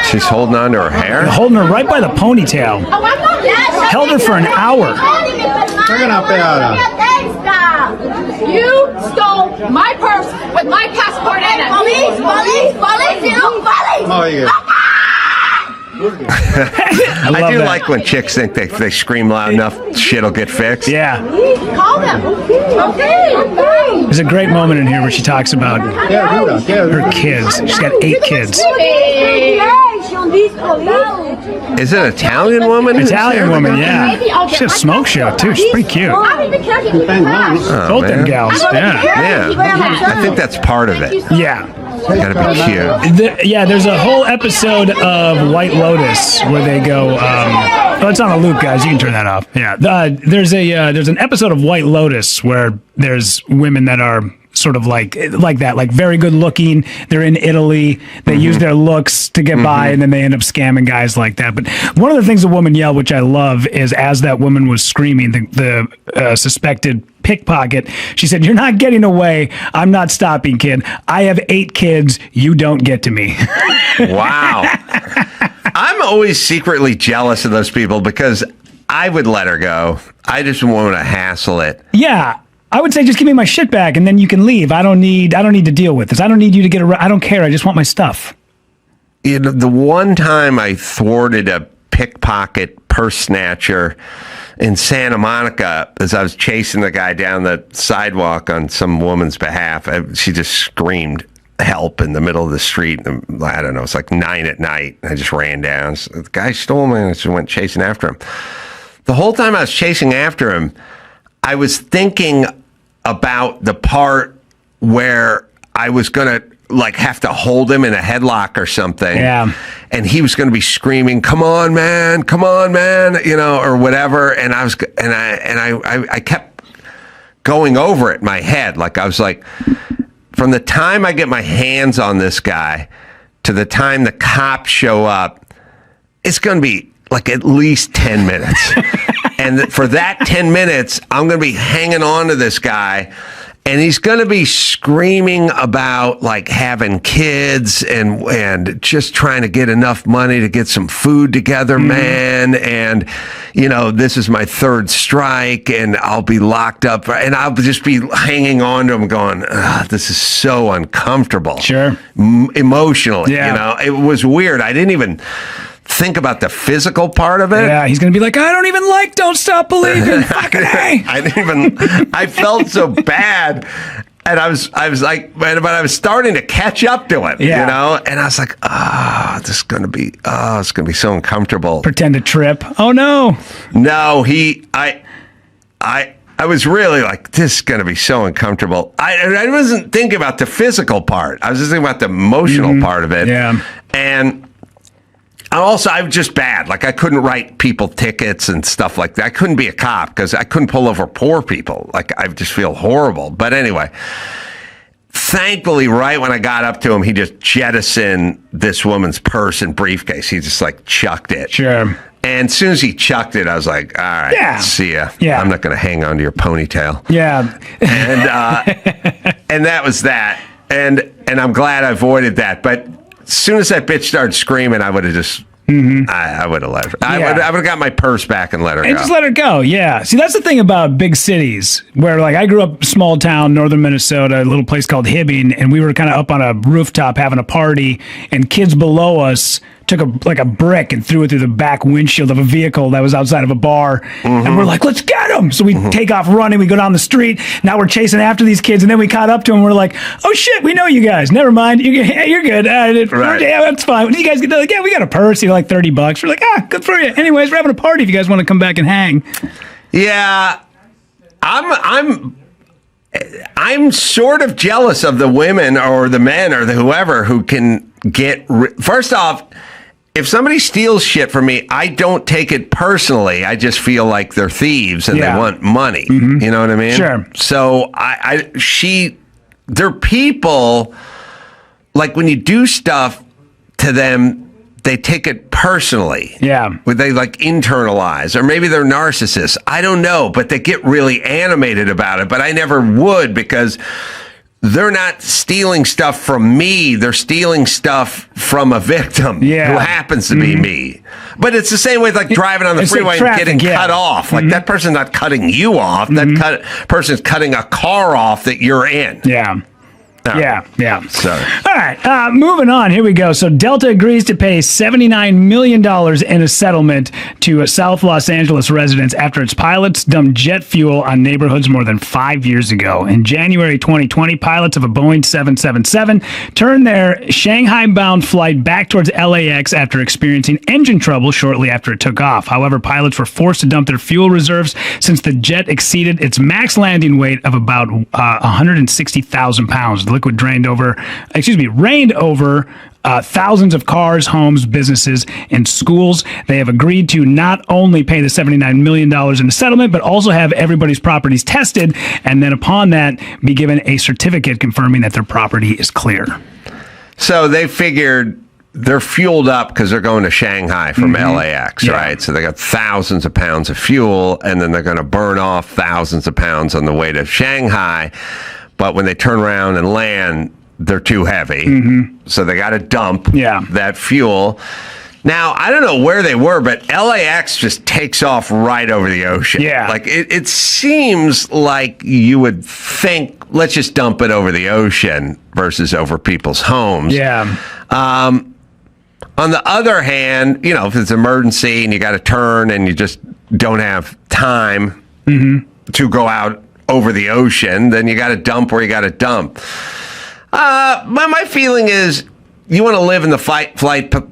She's holding on to her hair?
Holding her right by the ponytail. Held her for an hour.
You stole my purse with my passport in it.
I do like when chicks think if they scream loud enough, shit'll get fixed.
Yeah.
Call them. Okay.
There's a great moment in here where she talks about her kids. She's got 8 kids.
Is it an Italian woman?
Italian woman, yeah. She's a smoke show, too. She's pretty cute.
Oh,
Both them gals,
yeah. I think that's part of it.
Yeah.
Gotta be cute.
There's a whole episode of White Lotus where they go. It's on a loop, guys. You can turn that off. Yeah, there's an episode of White Lotus where there's women that are sort of like that, like very good looking. They're in Italy. They use their looks to get by, and then they end up scamming guys like that. But one of the things a woman yelled, which I love, is as that woman was screaming, the suspected pickpocket, she said, "You're not getting away. I'm not stopping, kid. I have 8 kids. You don't get to me."
Wow. I'm always secretly jealous of those people because I would let her go. I just want to hassle it.
Yeah. I would say just give me my shit back and then you can leave. I don't need to deal with this. I don't need you to get around. I don't care. I just want my stuff.
You know, the one time I thwarted a pickpocket purse snatcher in Santa Monica as I was chasing the guy down the sidewalk on some woman's behalf. She just screamed help in the middle of the street. I don't know. It's like 9 at night. I just ran down. So the guy stole me and I just went chasing after him. The whole time I was chasing after him, I was thinking about the part where I was going to like have to hold him in a headlock or something.
Yeah.
And he was going to be screaming, come on, man, you know, or whatever. And I kept going over it in my head. Like I was like, from the time I get my hands on this guy to the time the cops show up, it's going to be like at least 10 minutes. And for that 10 minutes, I'm going to be hanging on to this guy. And he's going to be screaming about like having kids and just trying to get enough money to get some food together, man. And, you know, this is my 3rd strike and I'll be locked up. And I'll just be hanging on to him going, this is so uncomfortable.
Sure.
Emotionally,
yeah.
You know, it was weird. I didn't even think about the physical part of it.
Yeah, he's going to be like, I don't even like Don't Stop Believing. Fucking A.
I felt so bad. And I was like, but I was starting to catch up to him, you know? And I was like, it's going to be so uncomfortable.
Pretend to trip. Oh, no.
No, I was really like, this is going to be so uncomfortable. I wasn't thinking about the physical part. I was just thinking about the emotional part of it.
Yeah.
And also, I was just bad. Like, I couldn't write people tickets and stuff like that. I couldn't be a cop because I couldn't pull over poor people. Like, I just feel horrible. But anyway, thankfully, right when I got up to him, he just jettisoned this woman's purse and briefcase. He just, like, chucked it.
Sure.
And as soon as he chucked it, I was like, all right, see ya.
Yeah.
I'm not going to hang on to your ponytail.
Yeah.
And that was that. And I'm glad I avoided that. But as soon as that bitch started screaming, I would have just, I would have let her. I would have got my purse back and let her go.
And just let her go, yeah. See, that's the thing about big cities, where like I grew up small town, northern Minnesota, a little place called Hibbing, and we were kind of up on a rooftop having a party, and kids below us took a brick and threw it through the back windshield of a vehicle that was outside of a bar. And we're like, let's get them. So we take off running. We go down the street. Now we're chasing after these kids. And then we caught up to them. We're like, oh, shit, we know you guys. Never mind. You're good.
Right.
Yeah, that's fine. What do you guys get? They're like, yeah, we got a purse. Like $30. We're like, good for you. Anyways, we're having a party if you guys want to come back and hang.
Yeah. I'm I'm sort of jealous of the women or the men or the whoever who can get. First off, if somebody steals shit from me, I don't take it personally. I just feel like they're thieves and they want money.
Mm-hmm.
You know what I mean?
Sure.
So they're people, like when you do stuff to them, they take it personally.
Yeah.
Would they like internalize, or maybe they're narcissists? I don't know, but they get really animated about it. But I never would, because they're not stealing stuff from me. They're stealing stuff from a victim who happens to be me. But it's the same way like driving on the freeway and getting cut off. Like that person's not cutting you off. That person's cutting a car off that you're in.
Yeah. Yeah.
So,
all right, moving on. Here we go. So Delta agrees to pay $79 million in a settlement to South Los Angeles residents after its pilots dumped jet fuel on neighborhoods more than 5 years ago. In January 2020, pilots of a Boeing 777 turned their Shanghai-bound flight back towards LAX after experiencing engine trouble shortly after it took off. However, pilots were forced to dump their fuel reserves since the jet exceeded its max landing weight of about 160,000 pounds. The liquid rained over thousands of cars, homes, businesses, and schools. They have agreed to not only pay the $79 million in the settlement, but also have everybody's properties tested, and then upon that, be given a certificate confirming that their property is clear.
So they figured they're fueled up because they're going to Shanghai from LAX, right? So they got thousands of pounds of fuel, and then they're going to burn off thousands of pounds on the way to Shanghai. But when they turn around and land, they're too heavy. So they got to dump that fuel. Now, I don't know where they were, but LAX just takes off right over the ocean.
Yeah.
Like, it seems like you would think, let's just dump it over the ocean versus over people's homes.
Yeah.
On the other hand, if it's an emergency and you got to turn and you just don't have time to go out over the ocean, then you got to dump where you got to dump. My feeling is you want to live in the flight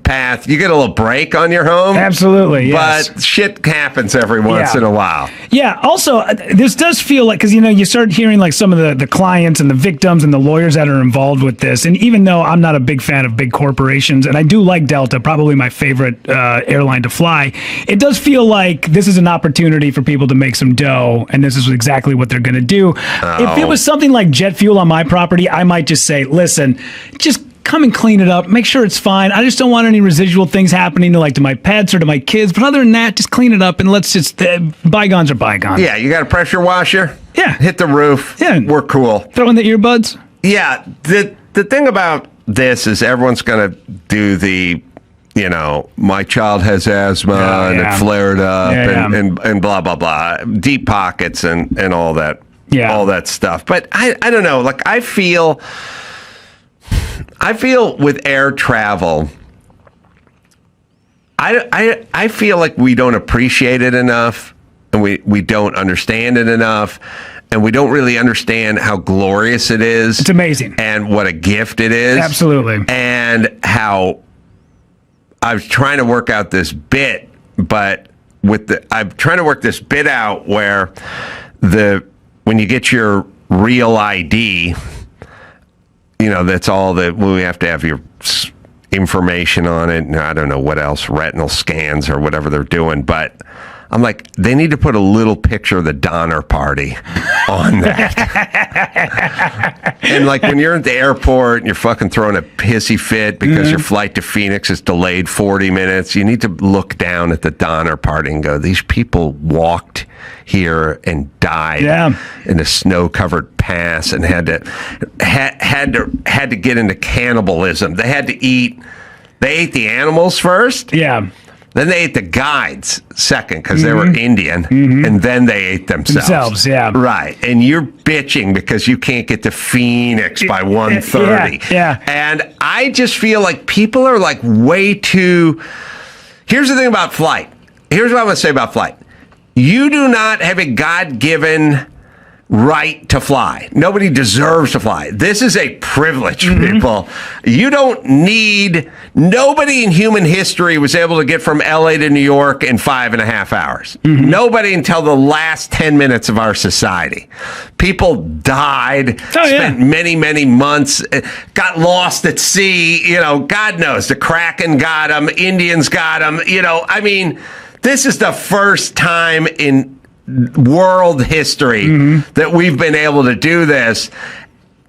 path. You get a little break on your home.
Absolutely, yes.
But shit happens every once in a while.
Yeah, also, this does feel like, because, you start hearing like some of the clients and the victims and the lawyers that are involved with this. And even though I'm not a big fan of big corporations, and I do like Delta, probably my favorite airline to fly, it does feel like this is an opportunity for people to make some dough, and this is exactly what they're going to do. If it was something like jet fuel on my property, I might just say, listen, just come and clean it up. Make sure it's fine. I just don't want any residual things happening to my pets or to my kids. But other than that, just clean it up and let's just bygones are bygones.
Yeah, you got a pressure washer?
Yeah.
Hit the roof.
Yeah.
We're cool.
Throw in the earbuds.
Yeah. The thing about this is everyone's going to do the, my child has asthma and it flared up and blah, blah, blah. Deep pockets and all that. Yeah. All that stuff. But I don't know. Like, I feel with air travel, I feel like we don't appreciate it enough, and we don't understand it enough, and we don't really understand how glorious it is.
It's amazing.
And what a gift it is.
Absolutely.
And how I was trying to work out this bit, but I'm trying to work this bit out where when you get your real ID, that's all that we have to have your information on it. And I don't know what else, retinal scans or whatever they're doing. But I'm like, they need to put a little picture of the Donner Party on that. And like when you're at the airport and you're fucking throwing a pissy fit because your flight to Phoenix is delayed 40 minutes, you need to look down at the Donner Party and go, these people walked here and died in a snow-covered pass and had to get into cannibalism. They had to eat. They ate the animals first.
Yeah.
Then they ate the guides second because they were Indian, and then they ate themselves. Right. And you're bitching because you can't get to Phoenix by 1:30.
Yeah.
And I just feel like people are like way too. Here's the thing about flight. Here's what I'm going to say about flight. You do not have a God-given right to fly. Nobody deserves to fly. This is a privilege, people. You don't need, nobody in human history was able to get from LA to New York in 5.5 hours. Nobody until the last 10 minutes of our society. People died, spent many, many months, got lost at sea. You know, God knows, the Kraken got them, Indians got them. You know, I mean, this is the first time in world history that we've been able to do this,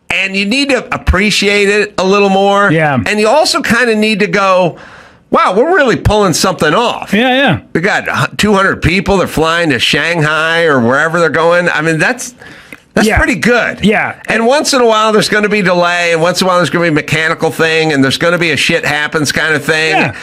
and you need to appreciate it a little more. And you also kind of need to go, wow, we're really pulling something off. We got 200 people that are flying to Shanghai or wherever they're going. I mean, that's pretty good. And once in a while there's going to be delay, and once in a while there's going to be a mechanical thing, and there's going to be a shit happens kind of thing.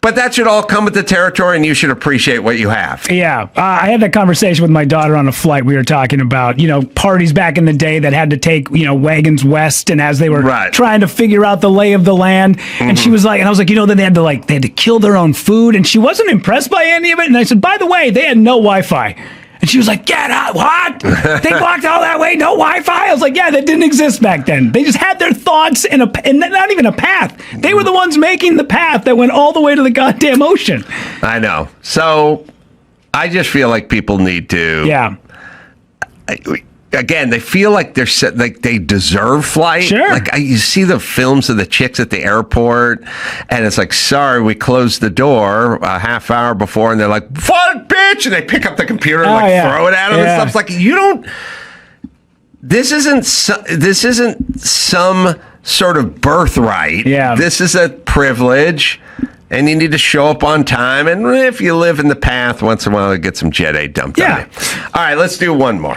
But that should all come with the territory, and you should appreciate what you have.
I had that conversation with my daughter on a flight. We were talking about, you know, parties back in the day that had to take, you know, wagons west, and as they were trying to figure out the lay of the land, and she was like, and I was like, you know, that they had to kill their own food, and she wasn't impressed by any of it. And I said, by the way, they had no Wi-Fi. And she was like, get out, what? They walked all that way, no Wi-Fi? I was like, yeah, that didn't exist back then. They just had their thoughts and not even a path. They were the ones making the path that went all the way to the goddamn ocean.
I know. So I just feel like people need to... Again, they feel like they're like they deserve flight. Like you see the films of the chicks at the airport, and it's like, sorry, we closed the door a half hour before, and they're like, "Fuck, bitch!" and they pick up the computer and throw it at them and stuff. It's like, you don't. This isn't some sort of birthright. This is a privilege. And you need to show up on time. And if you live in the path, once in a while, you get some Jet A dumped on you. All right, let's do one more.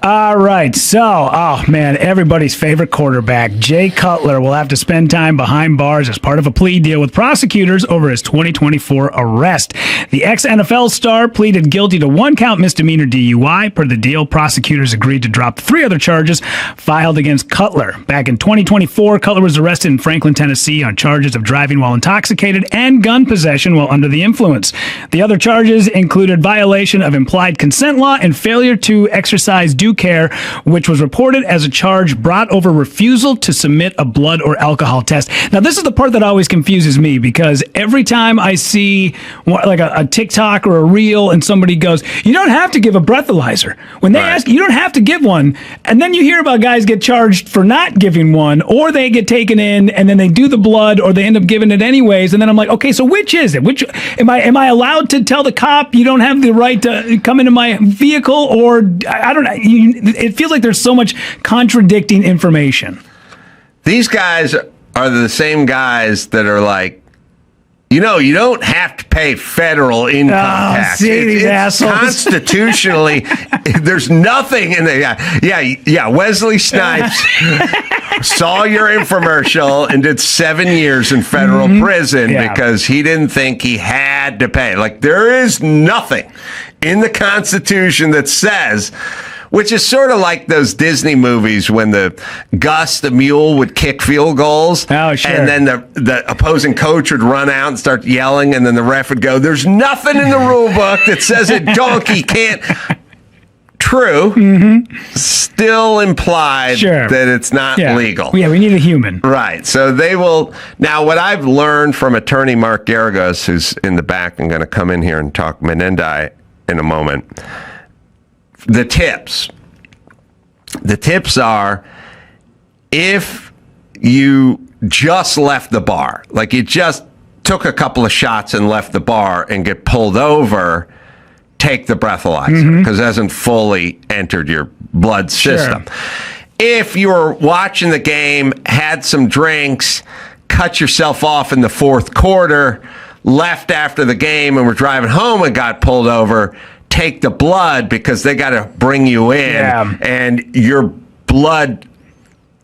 All right. So, oh, man, everybody's favorite quarterback, Jay Cutler, will have to spend time behind bars as part of a plea deal with prosecutors over his 2024 arrest. The ex-NFL star pleaded guilty to 1-count misdemeanor DUI. Per the deal, prosecutors agreed to drop 3 other charges filed against Cutler. Back in 2024, Cutler was arrested in Franklin, Tennessee on charges of driving while intoxicated and gun possession while under the influence. The other charges included violation of implied consent law and failure to exercise due care, which was reported as a charge brought over refusal to submit a blood or alcohol test. Now, this is the part that always confuses me, because every time I see like a TikTok or a reel and somebody goes, you don't have to give a breathalyzer. When they ask, you don't have to give one. And then you hear about guys get charged for not giving one, or they get taken in and then they do the blood, or they end up giving it anyways. And then I'm like, okay, so which is it? Which am I allowed to tell the cop you don't have the right to come into my vehicle? Or I don't know. It feels like there's so much contradicting information.
These guys are the same guys that are like, you know, you don't have to pay federal income tax.
These assholes.
Constitutionally, there's nothing in there. Yeah. Wesley Snipes saw your infomercial and did 7 years in federal prison because he didn't think he had to pay. Like, there is nothing in the Constitution that says, which is sort of like those Disney movies when Gus, the mule, would kick field goals.
Oh, sure.
And then the opposing coach would run out and start yelling, and then the ref would go, there's nothing in the rule book that says a donkey can't. True. Still implied that it's not legal.
Yeah, we need a human.
Right. So they will. Now, what I've learned from attorney Mark Garagos, who's in the back and going to come in here and talk Menendai in a moment, the tips are, if you just left the bar, like you just took a couple of shots and left the bar and get pulled over, take the breathalyzer because it hasn't fully entered your blood system. If you were watching the game, had some drinks, cut yourself off in the fourth quarter, left after the game and were driving home and got pulled over, take the blood because they got to bring you in, and your blood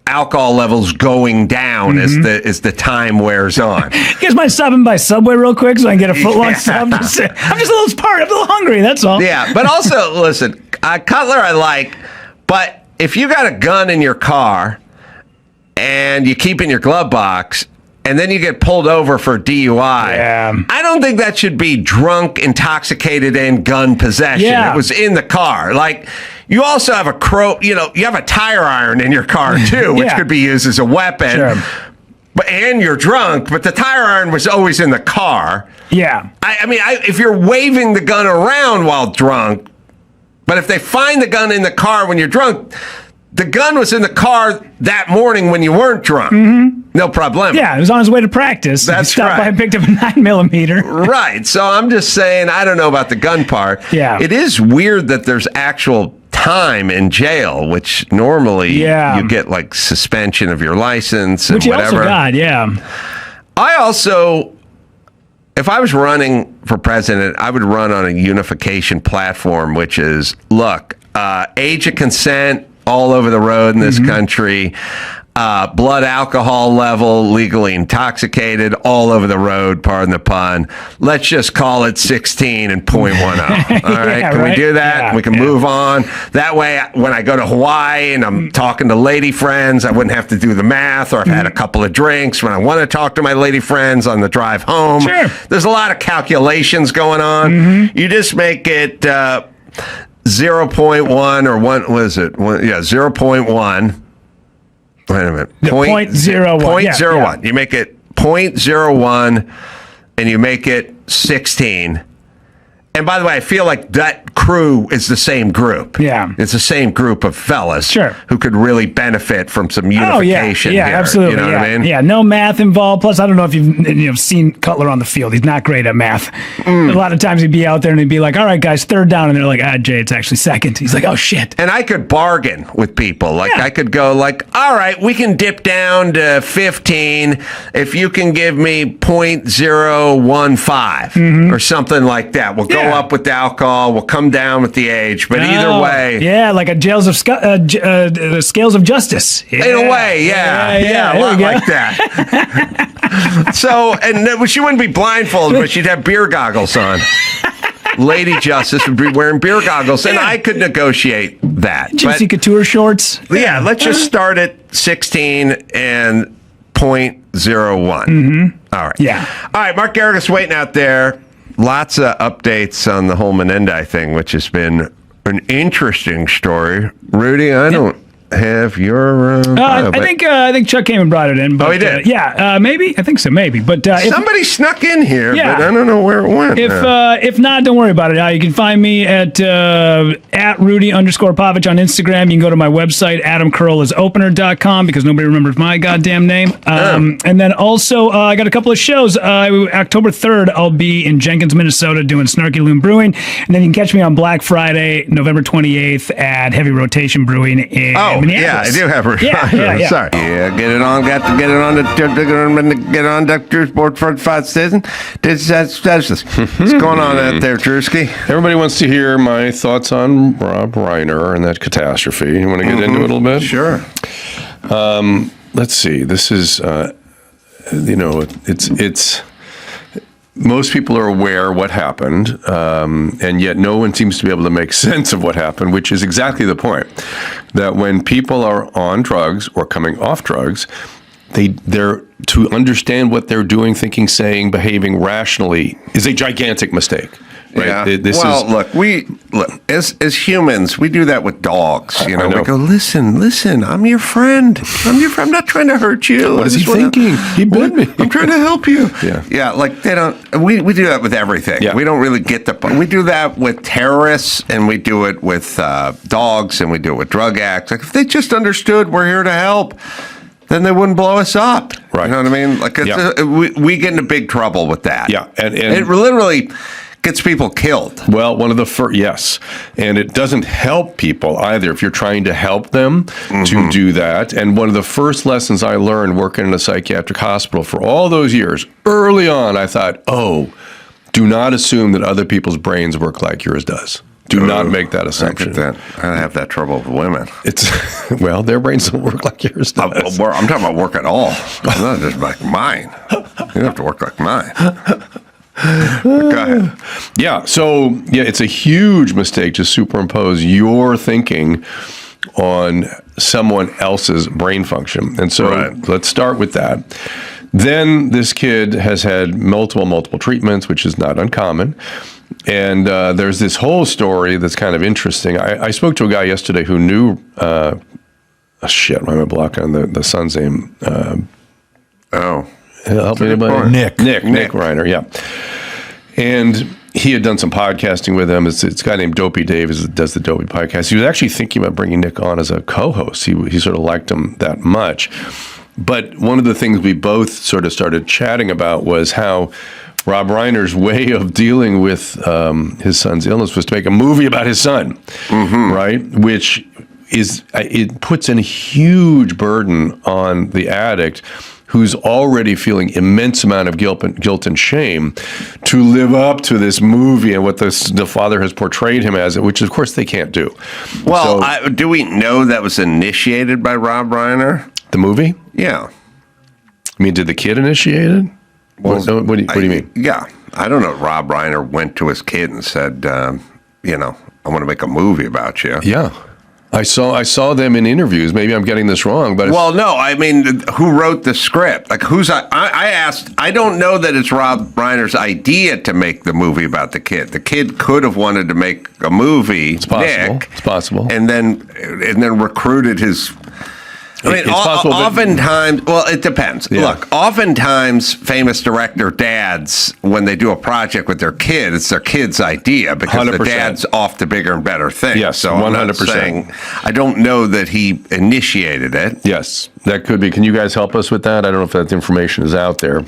alcohol levels going down as the time wears on.
You guys mind stopping by Subway real quick so I can get a footlong sub? I'm just a little hungry, that's all.
Yeah, but also, listen, Cutler I like, but if you got a gun in your car and you keep in your glove box, and then you get pulled over for DUI.
Yeah.
I don't think that should be drunk, intoxicated, and gun possession.
Yeah.
It was in the car. Like, you also have you have a tire iron in your car too, which
Yeah.
could be used as a weapon.
Sure.
And you're drunk, but the tire iron was always in the car.
Yeah.
I mean, if you're waving the gun around while drunk, but if they find the gun in the car when you're drunk, the gun was in the car that morning when you weren't drunk. No problem.
Yeah, he was on his way to practice.
That's
he stopped by
right.
and picked up a 9mm.
Right. So I'm just saying, I don't know about the gun part.
Yeah.
It is weird that there's actual time in jail, which normally you get like suspension of your license and
Which he
whatever.
also got, yeah.
I also, if I was running for president, I would run on a unification platform, which is, look, age of consent all over the road in this country, blood alcohol level, legally intoxicated all over the road, pardon the pun. Let's just call it 16 and 0.10. All right, can we do that?
Yeah,
we can move on. That way, when I go to Hawaii and I'm talking to lady friends, I wouldn't have to do the math, or I've had a couple of drinks when I want to talk to my lady friends on the drive home.
Sure.
There's a lot of calculations going on. You just make it 0.1 or 1, what is it? 0.1. Wait a minute.
Point zero one.
0.01. You make it 0.01 and you make it 16. And by the way, I feel like that crew is the same group.
Yeah.
It's the same group of fellas
Sure.
who could really benefit from some unification.
Yeah,
here.
absolutely.
You know what I mean?
Yeah, no math involved. Plus, I don't know if you've seen Cutler on the field. He's not great at math. A lot of times he'd be out there and he'd be like, all right, guys, third down. And they're like, Jay, it's actually second. He's like, oh, shit.
And I could bargain with people. Like, I could go like, all right, we can dip down to 15 if you can give me 0.015 or something like that. We'll go up with the alcohol. We'll come down with the age. But either way.
Yeah, like a Scales of Justice. Yeah.
In a way, yeah, a lot like that. So, and she wouldn't be blindfolded, but she'd have beer goggles on. Lady Justice would be wearing beer goggles, and I could negotiate that.
Gypsy Couture shorts.
Yeah, let's just start at 16 and 0.01. All right.
Yeah.
All right, Mark Garrig's waiting out there. Lots of updates on the whole Menendez thing, which has been an interesting story. Rudy, I don't have your
I think Chuck came and brought it in. But,
he did?
Maybe. I think so, maybe. But
somebody snuck in here,
Yeah.
but I don't know where it went.
if not, don't worry about it. You can find me at Rudy_Pavich on Instagram. You can go to my website, adamcarollasopener.com, because nobody remembers my goddamn name. And then also, I got a couple of shows. October 3rd, I'll be in Jenkins, Minnesota, doing Snarky Loon Brewing. And then you can catch me on Black Friday, November 28th, at Heavy Rotation Brewing in Minneapolis.
Yeah, I do have her.
Yeah.
Sorry. Yeah, get it on. Got to get it on get on Dr. Sport for 5 season. What's going on out there, Drewski?
Everybody wants to hear my thoughts on Rob Reiner and that catastrophe. You want to get into it a little bit?
Sure.
Let's see. This is, it's. Most people are aware what happened, and yet no one seems to be able to make sense of what happened, which is exactly the point. That when people are on drugs or coming off drugs, they're to understand what they're doing, thinking, saying, behaving rationally is a gigantic mistake. Right?
Yeah. Look, as humans, we do that with dogs. You know, we go, listen, I'm your friend. I'm not trying to hurt you.
What is he thinking? He bit me.
I'm trying to help you.
Yeah.
Like they don't. We do that with everything.
Yeah.
We don't really get we do that with terrorists, and we do it with dogs, and we do it with drug addicts. Like if they just understood we're here to help, then they wouldn't blow us up.
Right.
You know what I mean? Like we get into big trouble with that.
Yeah, and
it literally gets people killed.
Well, one of the first, yes. And it doesn't help people either if you're trying to help them to do that. And one of the first lessons I learned working in a psychiatric hospital for all those years, early on, I thought, do not assume that other people's brains work like yours does. Do not make that assumption.
I have that trouble with women.
Well, their brains don't work like yours does.
I'm talking about work at all. Not just like mine. You don't have to work like mine. Go ahead.
Yeah. So, it's a huge mistake to superimpose your thinking on someone else's brain function. And so let's start with that. Then this kid has had multiple treatments, which is not uncommon. And there's this whole story that's kind of interesting. I spoke to a guy yesterday who knew, why am I blocking on the son's name? Help me, anybody? Nick Reiner, yeah. And he had done some podcasting with him. It's a guy named Dopey Dave does the Dopey podcast. He was actually thinking about bringing Nick on as a co-host. He sort of liked him that much. But one of the things we both sort of started chatting about was how Rob Reiner's way of dealing with his son's illness was to make a movie about his son, right? Which it puts a huge burden on the addict, who's already feeling immense amount of guilt and shame, to live up to this movie and what the father has portrayed him as, which of course they can't do.
Well, do we know that was initiated by Rob Reiner?
The movie?
Yeah.
I mean, did the kid initiate it? Well, what do you mean?
Yeah. I don't know. Rob Reiner went to his kid and said, I want to make a movie about you.
Yeah. I saw them in interviews. Maybe I'm getting this wrong, but
well, no. I mean, who wrote the script? Like, I asked. I don't know that it's Rob Reiner's idea to make the movie about the kid. The kid could have wanted to make a movie.
It's possible.
Nick,
it's possible.
And then recruited his. I mean,
it's possible
oftentimes, well, it depends.
Yeah.
Look, oftentimes famous director dads, when they do a project with their kid, it's their kid's idea because
100%.
the dad's off to bigger and better things.
Yes,
so
100%.
I don't know that he initiated it.
Yes, that could be. Can you guys help us with that? I don't know if that information is out there.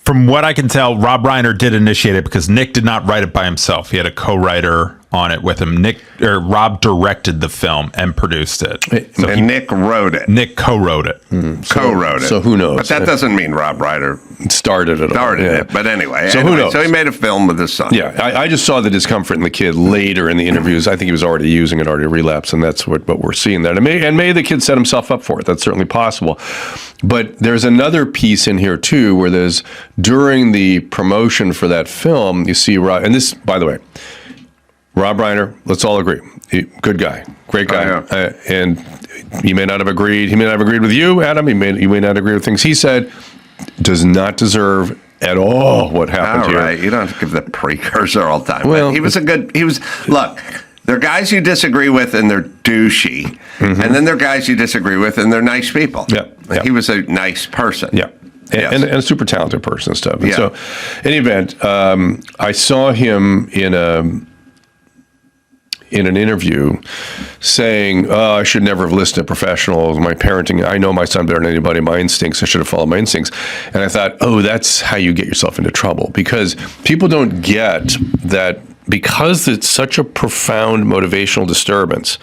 From what I can tell, Rob Reiner did initiate it because Nick did not write it by himself. He had a co-writer on it with him. Rob directed the film and produced it.
So Nick wrote it.
Nick co-wrote it.
Co-wrote it.
So who knows?
But that doesn't mean Rob Reiner
started it.
But anyway.
So who knows?
So he made a film with his son.
Yeah, I just saw the discomfort in the kid later in the interviews. I think he was already using it, already relapsed, and that's what we're seeing there. And may the kid set himself up for it. That's certainly possible. But there's another piece in here, too, where there's, during the promotion for that film, you see Rob, and this, by the way, Rob Reiner, let's all agree, good guy, great guy. And he may not have agreed with you, Adam, he may not agree with things he said, does not deserve at all what happened here.
All right, you don't have to give the precursor all the time. Well, look, there are guys you disagree with and they're douchey, and then there are guys you disagree with and they're nice people.
Yeah.
He was a nice person.
Yeah. And a super talented person and stuff. And
Yeah.
so, in any event, I saw him in an interview saying, I should never have listened to professionals. My parenting, I know my son better than anybody. My instincts, I should have followed my instincts. And I thought, that's how you get yourself into trouble, because people don't get that because it's such a profound motivational disturbance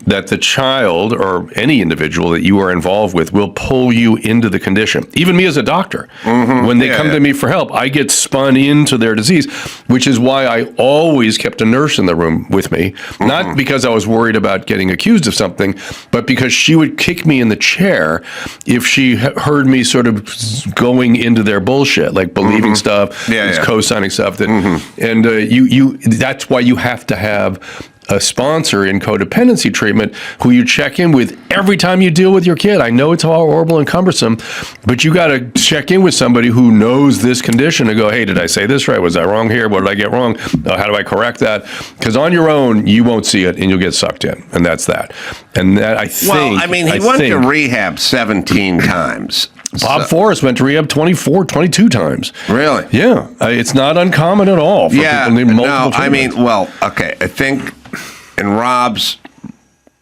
that the child or any individual that you are involved with will pull you into the condition. Even me as a doctor, when they come to me for help, I get spun into their disease, which is why I always kept a nurse in the room with me, not because I was worried about getting accused of something, but because she would kick me in the chair if she heard me sort of going into their bullshit, like believing stuff, co-signing stuff. And that's why you have to have a sponsor in codependency treatment who you check in with every time you deal with your kid. I know it's all horrible and cumbersome, but you got to check in with somebody who knows this condition and go, hey, did I say this right? Was I wrong here? What did I get wrong? How do I correct that? Because on your own, you won't see it and you'll get sucked in. And that's that. And that, I think...
Well, I mean, he went to rehab 17 times.
Bob Forrest went to rehab 22 times.
Really?
Yeah. It's not uncommon at all for people to need multiple treatments.
I think in Rob's,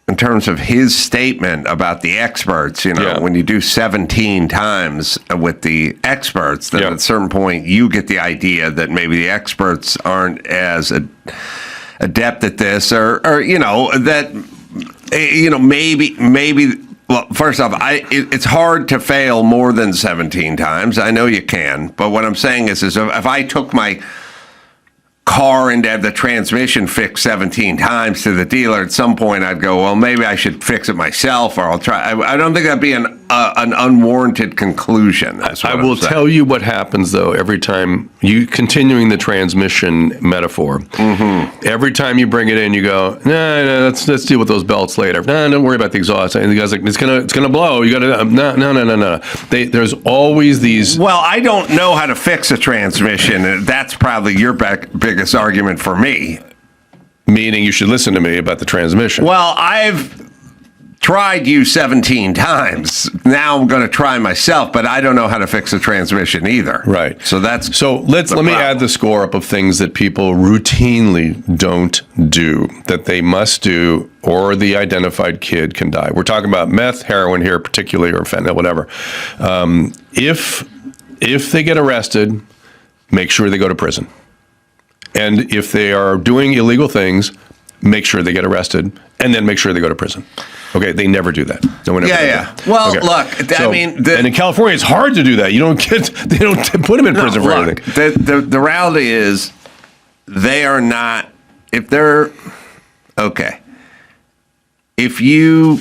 in terms of his statement about the experts, when you do 17 times with the experts, then at a certain point you get the idea that maybe the experts aren't as adept at this, or maybe. Well, first off, it's hard to fail more than 17 times. I know you can, but what I'm saying is if I took my car and have the transmission fixed 17 times to the dealer, at some point I'd go, well, maybe I should fix it myself, or I'll try. I don't think that'd be an an unwarranted conclusion.
I will tell you what happens, though, every time continuing the transmission metaphor, every time you bring it in, you go, no, let's deal with those belts later. No, don't worry about the exhaust. And the guy's like, it's gonna blow. You gotta, no. There's always these.
Well, I don't know how to fix a transmission. And that's probably your biggest argument for me.
Meaning you should listen to me about the transmission.
Well, I've tried you 17 times. Now I'm going to try myself, but I don't know how to fix a transmission either.
Right.
So let
me add the score up of things that people routinely don't do, that they must do, or the identified kid can die. We're talking about meth, heroin here particularly, or fentanyl, whatever. If they get arrested, make sure they go to prison. And if they are doing illegal things, make sure they get arrested, and then make sure they go to prison. Okay, they never do that. No one ever does that.
Well,
okay.
Look, I mean,
and in California, it's hard to do that. They don't put them in prison for anything.
The reality is, they are not. If they're okay, if you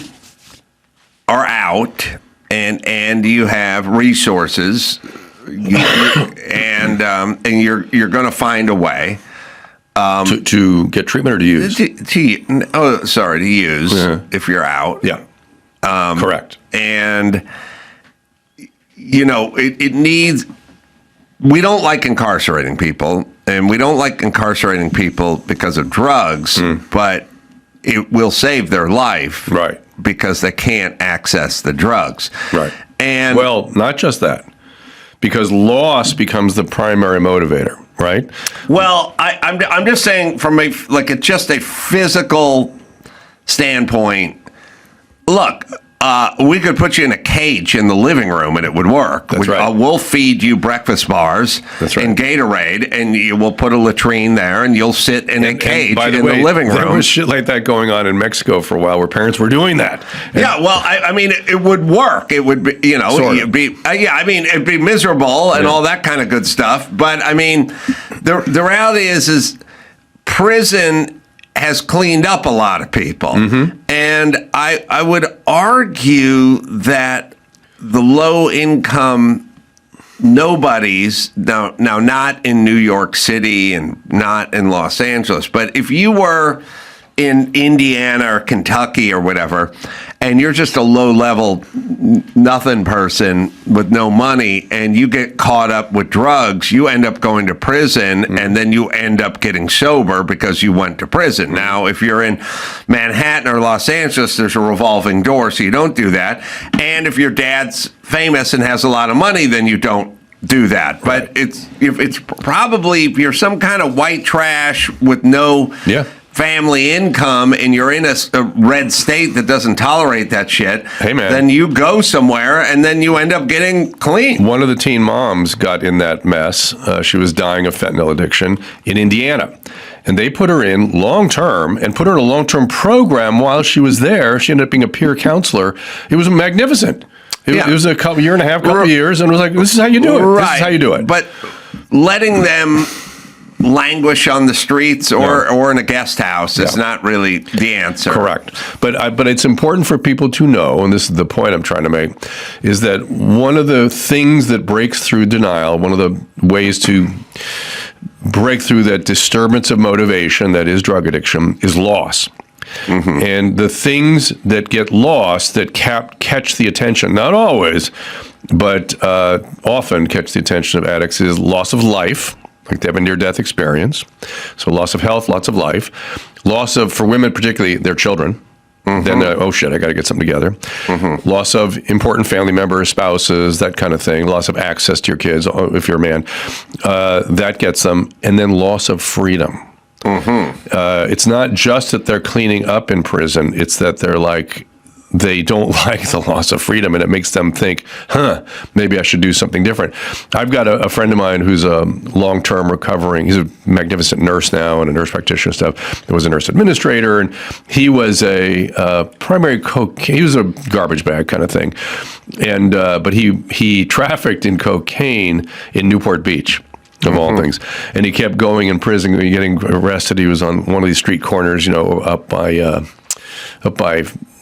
are out and you have resources, and you're going to find a way.
To get treatment or to use?
To use if you're out.
Yeah. Correct.
And, it needs, we don't like incarcerating people, and we don't like incarcerating people because of drugs, but it will save their life.
Right.
Because they can't access the drugs. Right. And
well, not just that. Because loss becomes the primary motivator, right?
Well, I'm just saying from just a physical standpoint. Look, we could put you in a cage in the living room and it would work.
That's right.
We'll feed you breakfast bars and Gatorade, and we'll put a latrine there, and you'll sit in a cage in the living room.
There was shit like that going on in Mexico for a while, where parents were doing that.
I mean, it would work. It would be, it'd be miserable and all that kind of good stuff. But I mean, the reality is prison has cleaned up a lot of people. And I would argue that the low-income nobodies, now not in New York City and not in Los Angeles, but if you were in Indiana or Kentucky or whatever, and you're just a low-level nothing person with no money, and you get caught up with drugs, you end up going to prison, and then you end up getting sober because you went to prison. Now, if you're in Manhattan or Los Angeles, there's a revolving door, so you don't do that. And if your dad's famous and has a lot of money, then you don't do that. But it's probably, if you're some kind of white trash with no family income, and you're in a red state that doesn't tolerate that shit,
hey man,
then you go somewhere and then you end up getting clean.
One of the teen moms got in that mess. She was dying of fentanyl addiction in Indiana. And they put her in long-term and put her in a long-term program while she was there. She ended up being a peer counselor. It was magnificent. It was a year and a half, couple years, and it was like, this is how you do it.
Right.
This is how you do it.
But letting them languish on the streets or in a guest house is not really the answer.
Correct. But it's important for people to know, and this is the point I'm trying to make, is that one of the things that breaks through denial, one of the ways to break through that disturbance of motivation that is drug addiction, is loss. And the things that get lost that catch the attention, not always, but often catch the attention of addicts, is loss of life. Like they have a near-death experience. So loss of health, loss of life. Loss of, for women particularly, their children. Then, oh shit, I got to get something together. Loss of important family members, spouses, that kind of thing. Loss of access to your kids, if you're a man. That gets them. And then loss of freedom. It's not just that they're cleaning up in prison. It's that they're like, they don't like the loss of freedom, and it makes them think, maybe I should do something different. I've got a friend of mine who's a long-term recovering, he's a magnificent nurse now and a nurse practitioner and stuff. He was a nurse administrator, and he was a primary cocaine, he was a garbage bag kind of thing. And but he trafficked in cocaine in Newport Beach, of all things. And he kept going in prison, getting arrested. He was on one of these street corners, up by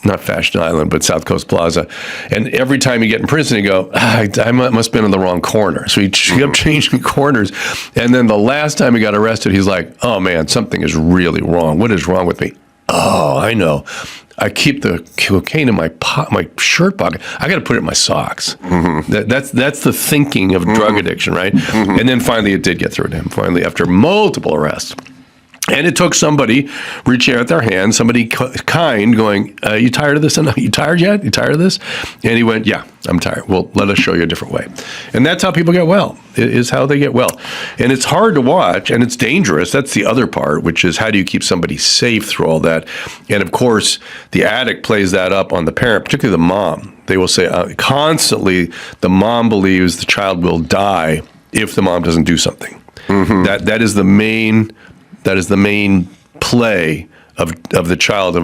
not Fashion Island, but South Coast Plaza. And every time you get in prison, you go, I must have been in the wrong corner. So he kept changing corners. And then the last time he got arrested, he's like, oh man, something is really wrong. What is wrong with me? Oh, I know. I keep the cocaine in my shirt pocket. I got to put it in my socks. That's the thinking of drug addiction, right? And then finally it did get through to him, finally, after multiple arrests. And it took somebody reaching out their hand, somebody kind going, you tired of this? And you tired yet? You tired of this? And he went, yeah, I'm tired. Well, let us show you a different way. And that's how people get well, is how they get well. And it's hard to watch, and it's dangerous. That's the other part, which is how do you keep somebody safe through all that? And of course, the addict plays that up on the parent, particularly the mom. They will say constantly, the mom believes the child will die if the mom doesn't do something. That is the main play of the child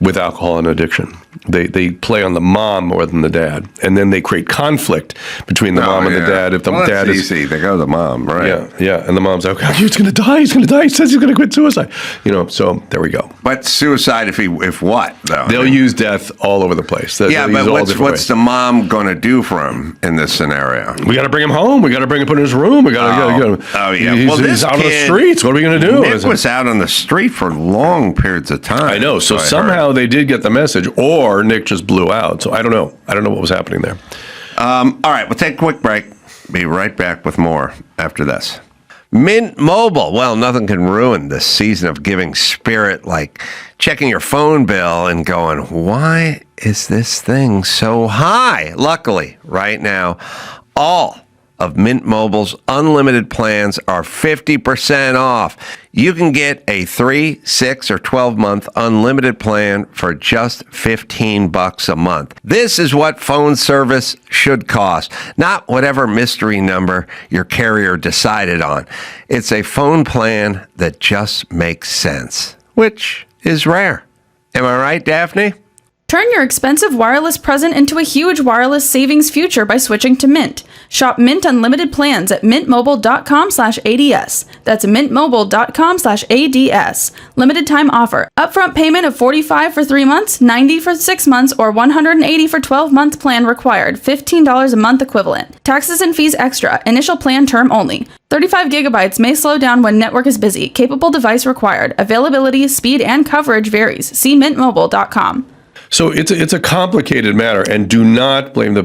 with alcohol and addiction. They play on the mom more than the dad, and then they create conflict between the mom and the dad. If the dad is
easy, they go to the mom, right?
Yeah, and the mom's like, okay, he's going to die. He's going to die. He says he's going to commit suicide. So there we go.
But suicide, if what though?
They'll use death all over the place. But
what's the mom going to do for him in this scenario?
We got to bring him home. We got to bring him put in his room. We got to.
Oh yeah.
He's out on the streets. What are we going to do?
Nick was out on the street for long periods of time.
I know. So somehow they did get the message, or Nick just blew out. So I don't know. I don't know what was happening there.
All right, we'll take a quick break. Be right back with more after this. Mint Mobile. Well, nothing can ruin the season of giving spirit like checking your phone bill and going, why is this thing so high? Luckily, right now, all of Mint Mobile's unlimited plans are 50% off. You can get a 3, 6, or 12-month unlimited plan for just $15 a month. This is what phone service should cost, not whatever mystery number your carrier decided on. It's a phone plan that just makes sense, which is rare. Am I right, Daphne?
Turn your expensive wireless present into a huge wireless savings future by switching to Mint. Shop Mint Unlimited plans at mintmobile.com/ADS. That's mintmobile.com/ADS. Limited time offer. Upfront payment of $45 for 3 months, $90 for 6 months, or $180 for 12-month plan required. $15 a month equivalent. Taxes and fees extra. Initial plan term only. 35 gigabytes may slow down when network is busy. Capable device required. Availability, speed, and coverage varies. See mintmobile.com.
So it's a complicated matter, and do not blame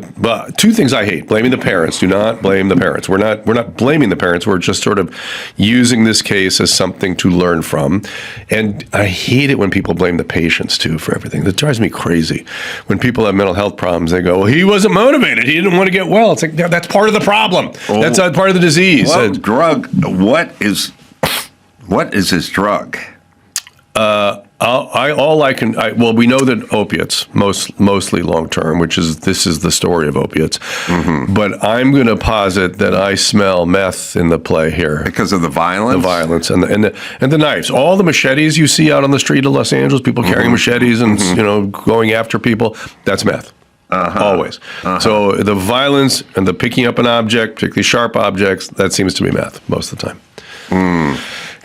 two things I hate: blaming the parents. Do not blame the parents. We're not blaming the parents. We're just sort of using this case as something to learn from. And I hate it when people blame the patients too for everything. That drives me crazy. When people have mental health problems, they go, "Well, he wasn't motivated. He didn't want to get well." It's like, that's part of the problem. That's part of the disease.
Well, drug. What is his drug?
We know that opiates, mostly long term, this is the story of opiates. But I'm going to posit that I smell meth in the play here
because of the violence.
The violence and the knives. All the machetes you see out on the street of Los Angeles, people carrying machetes and going after people. That's meth. Always. So the violence and the picking up an object, particularly sharp objects, that seems to be meth most of the time.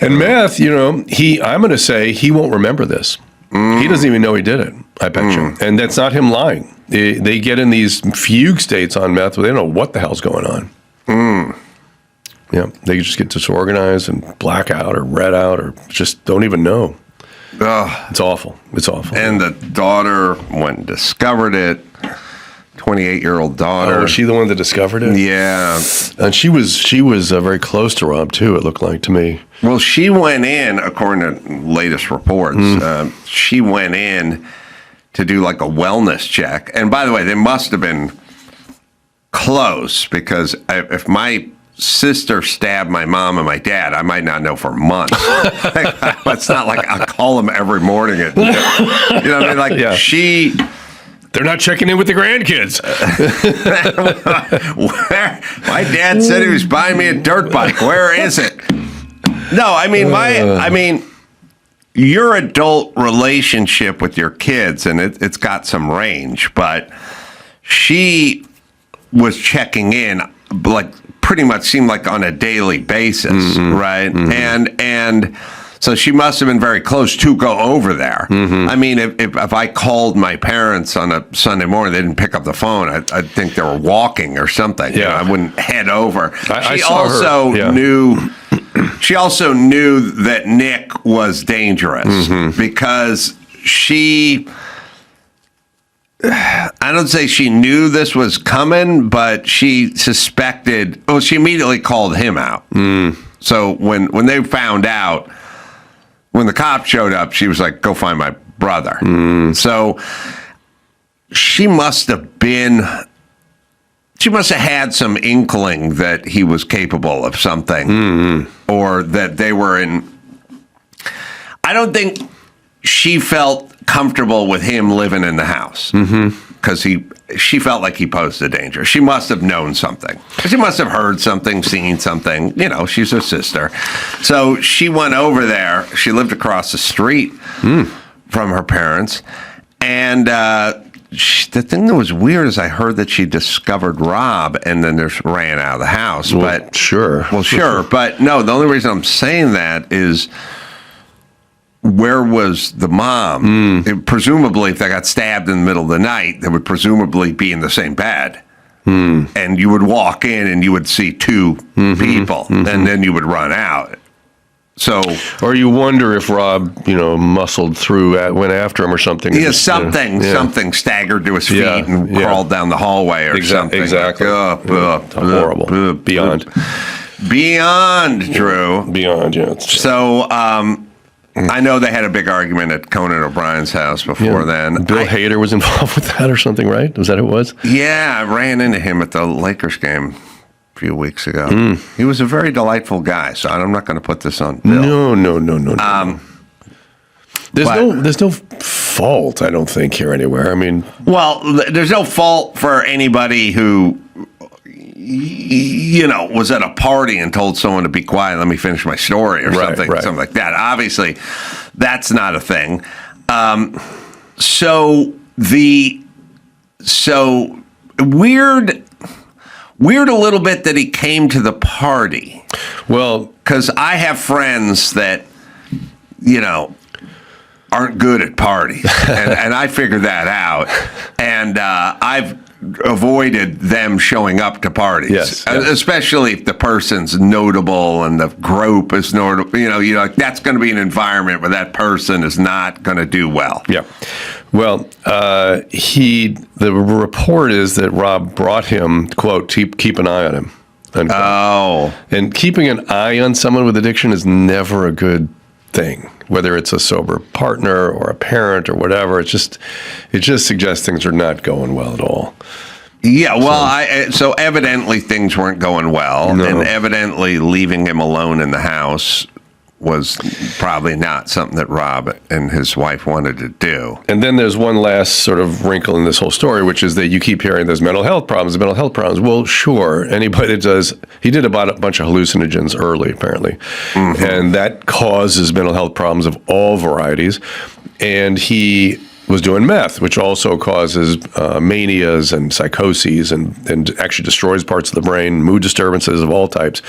And meth, I'm going to say he won't remember this. He doesn't even know he did it, I bet you. And that's not him lying. They get in these fugue states on meth where they don't know what the hell's going on. Yeah, they just get disorganized and black out or red out or just don't even know. It's awful. It's awful.
And the daughter went and discovered it. 28-year-old daughter.
Oh, was she the one that discovered it?
Yeah.
And she was very close to Rob, too, it looked like to me.
Well, she went in, according to latest reports, she went in to do like a wellness check. And by the way, they must have been close, because if my sister stabbed my mom and my dad, I might not know for months. It's not like I call them every morning. You know what I mean? Like, she...
They're not checking in with the grandkids.
My dad said he was buying me a dirt bike. Where is it? No, I mean, your adult relationship with your kids, and it's got some range, but she was checking in, like, pretty much seemed like on a daily basis, right? And So she must have been very close to go over there. I mean, if I called my parents on a Sunday morning, they didn't pick up the phone, I'd think they were walking or something.
Yeah.
I wouldn't head over.
I saw
also
her. Yeah.
knew... She also knew that Nick was dangerous because she... I don't say she knew this was coming, but she suspected... Well, she immediately called him out. So when they found out, when the cops showed up, she was like, go find my brother. So she must have had some inkling that he was capable of something or that they were in... I don't think she felt comfortable with him living in the house because she felt like he posed a danger. She must have known something. She must have heard something, seen something. You know, she's her sister. So she went over there. She lived across the street from her parents. And the thing that was weird is I heard that she discovered Rob and then just ran out of the house.
Well, sure.
But no, the only reason I'm saying that is... Where was the mom? Presumably, if they got stabbed in the middle of the night, they would presumably be in the same bed. And you would walk in and you would see two people, and then you would run out. So,
or you wonder if Rob, muscled through, went after him or something.
Yeah, something staggered to his feet and crawled down the hallway or something.
Exactly.
Horrible.
Beyond,
Drew.
Beyond, yeah.
So, I know they had a big argument at Conan O'Brien's house before then.
Bill Hader was involved with that or something, right? Was that it was?
Yeah, I ran into him at the Lakers game a few weeks ago. He was a very delightful guy, so I'm not going to put this on Bill.
No. There's no fault, I don't think, here anywhere. I mean...
Well, there's no fault for anybody who... was at a party and told someone to be quiet, let me finish my story or something like that. Obviously, that's not a thing. So weird a little bit that he came to the party.
Well,
because I have friends that, aren't good at parties, and I figured that out. And I've avoided them showing up to parties,
yes.
Especially if the person's notable and the group is notable. That's going to be an environment where that person is not going to do well.
Yeah. Well, the report is that Rob brought him, quote, keep an eye on him. Unquote. Oh. And keeping an eye on someone with addiction is never a good thing, whether it's a sober partner or a parent or whatever. It just suggests things are not going well at all.
Yeah, well, so evidently things weren't going well, and evidently leaving him alone in the house was probably not something that Rob and his wife wanted to do.
And then there's one last sort of wrinkle in this whole story, which is that you keep hearing there's mental health problems. Well, sure, anybody that does, he did about a bunch of hallucinogens early, apparently, and that causes mental health problems of all varieties. And he was doing meth, which also causes manias and psychoses and actually destroys parts of the brain, mood disturbances of all types.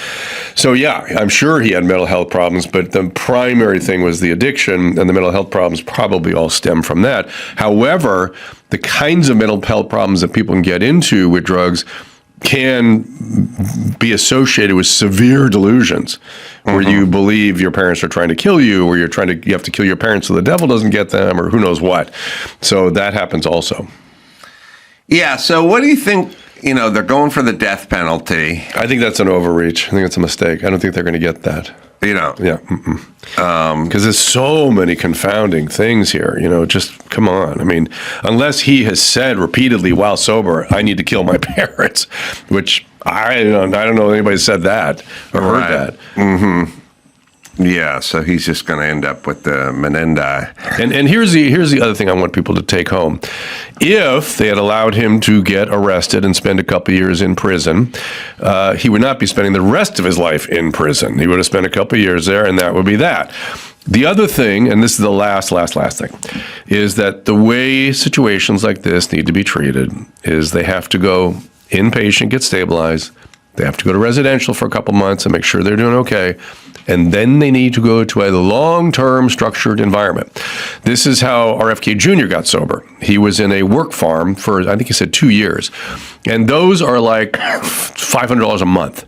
So yeah, I'm sure he had mental health problems, but the primary thing was the addiction, and the mental health problems probably all stem from that. However, the kinds of mental health problems that people can get into with drugs can be associated with severe delusions where you believe your parents are trying to kill you, or you have to kill your parents so the devil doesn't get them, or who knows what. So that happens also.
Yeah, so what do you think? They're going for the death penalty.
I think that's an overreach. I think it's a mistake. I don't think they're going to get that. Yeah. Because there's so many confounding things here. Just come on. I mean, unless he has said repeatedly while sober, I need to kill my parents, which I don't know anybody said that or heard that.
Yeah, so he's just going to end up with the Menendai.
And here's the other thing I want people to take home. If they had allowed him to get arrested and spend a couple years in prison, he would not be spending the rest of his life in prison. He would have spent a couple years there, and that would be that. The other thing, and this is the last thing, is that the way situations like this need to be treated is they have to go inpatient, get stabilized, They have to go to residential for a couple months and make sure they're doing okay. And then they need to go to a long-term structured environment. This is how RFK Jr. got sober. He was in a work farm for, I think he said 2 years. And those are like $500 a month.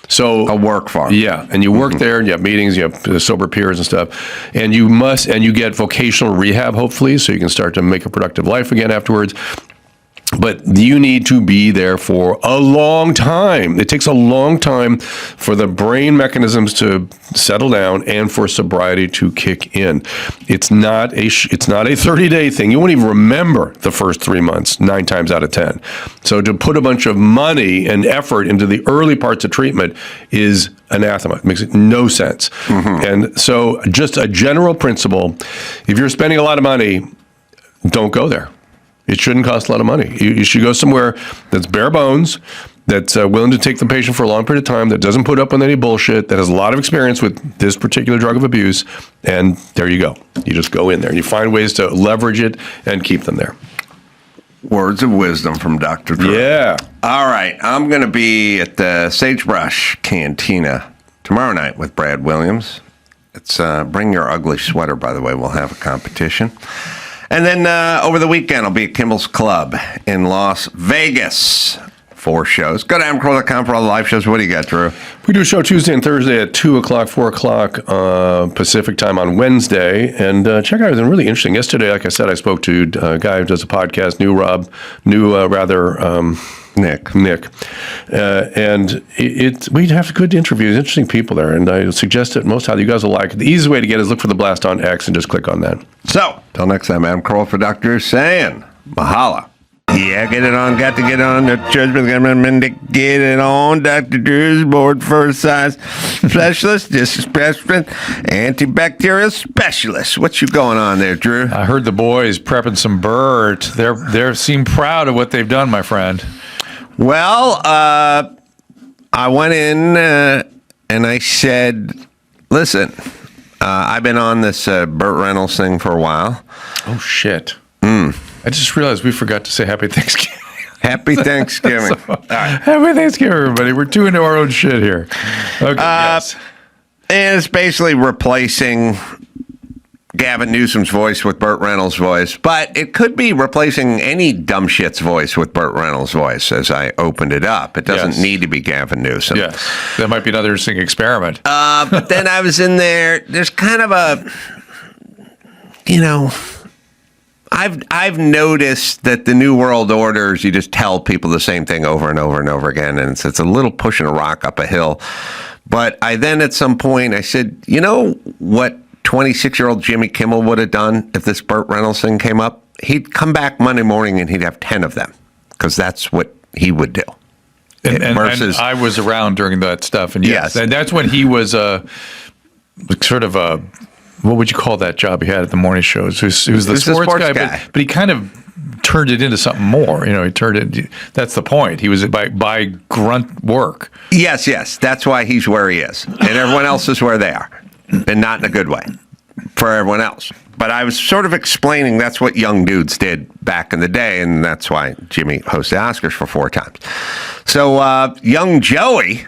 So
a work farm.
Yeah. And you work there and you have meetings, you have sober peers and stuff. And you get vocational rehab, hopefully, so you can start to make a productive life again afterwards. But you need to be there for a long time. It takes a long time for the brain mechanisms to settle down and for sobriety to kick in. It's not a 30-day thing. You won't even remember the first 3 months 9 times out of 10. So to put a bunch of money and effort into the early parts of treatment is anathema. It makes no sense. And so just a general principle, if you're spending a lot of money, don't go there. It shouldn't cost a lot of money. You should go somewhere that's bare bones, that's willing to take the patient for a long period of time, that doesn't put up with any bullshit, that has a lot of experience with this particular drug of abuse, and there you go. You just go in there and you find ways to leverage it and keep them there.
Words of wisdom from Dr. Drew.
Yeah.
All right. I'm going to be at the Sagebrush Cantina tomorrow night with Brad Williams. It's bring your ugly sweater, by the way. We'll have a competition. And then over the weekend, I'll be at Kimmel's Club in Las Vegas. 4 shows. Go to adamcarolla.com for all the live shows. What do you got, Drew?
We do a show Tuesday and Thursday at 2 o'clock, 4 o'clock Pacific time on Wednesday. And check out something really interesting. Yesterday, like I said, I spoke to a guy who does a podcast, Nick. And we have good interviews, interesting people there. And I suggest it most highly. You guys will like it. The easiest way to get it is look for the blast on X and just click on that.
So, till next time, Adam Carolla for Dr. Drew saying, mahala. Yeah, get it on, got to get on. The judgment government to get it on. Dr. Drew's board for size specialist, discourse antibacterial specialist. What you going on there, Drew?
I heard the boys prepping some bird. They seem proud of what they've done, my friend.
Well, I went in and I said, listen, I've been on this Burt Reynolds thing for a while.
Oh, shit. I just realized we forgot to say Happy Thanksgiving.
Happy Thanksgiving. All right.
Happy Thanksgiving, everybody. We're too into our own shit here. Okay, yes.
And it's basically replacing Gavin Newsom's voice with Burt Reynolds' voice, but it could be replacing any dumb shit's voice with Burt Reynolds' voice as I opened it up. It doesn't need to be Gavin Newsom.
Yes, that might be another interesting experiment.
But then I was in there. There's kind of a, I've noticed that the New World Order is you just tell people the same thing over and over and over again, and it's a little pushing a rock up a hill. But I then at some point I said, you know what 26-year-old Jimmy Kimmel would have done if this Burt Reynolds thing came up? He'd come back Monday morning and he'd have 10 of them because that's what he would do.
And I was around during that stuff, and yes. And that's when he was sort of a, what would you call that job he had at the morning shows? He was the sports guy. But he kind of turned it into something more. He turned it. That's the point. He was by grunt work.
Yes. That's why he's where he is, and everyone else is where they are, and not in a good way for everyone else. But I was sort of explaining that's what young dudes did back in the day, and that's why Jimmy hosted Oscars for 4 times. So young Joey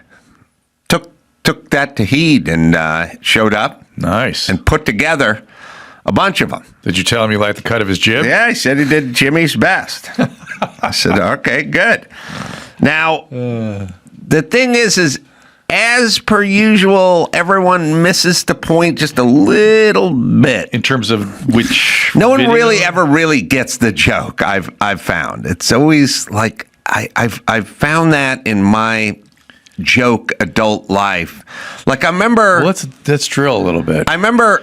took that to heed and showed up.
Nice.
And put together a bunch of them.
Did you tell him you liked the cut of his jib?
Yeah, he said he did Jimmy's best. I said, okay, good. Now, the thing is as per usual, everyone misses the point just a little bit.
In terms of which
no one really ever really gets the joke, I've found. It's always like, I've found that in my joke adult life. Like I remember.
Well, let's drill a little bit.
I remember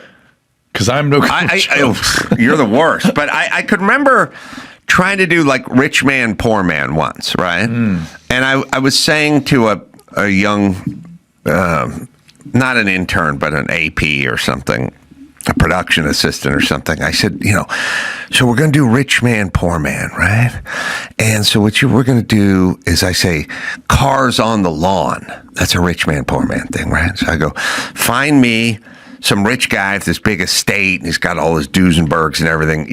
because I'm no good.
You're the worst. But I could remember trying to do like rich man, poor man once, right? And I was saying to a young, not an intern, but an AP or something, a production assistant or something. I said, so we're going to do rich man, poor man, right? And so what we're going to do is I say, cars on the lawn. That's a rich man, poor man thing, right? So I go, find me some rich guy with this big estate, and he's got all his Duesenbergs and everything,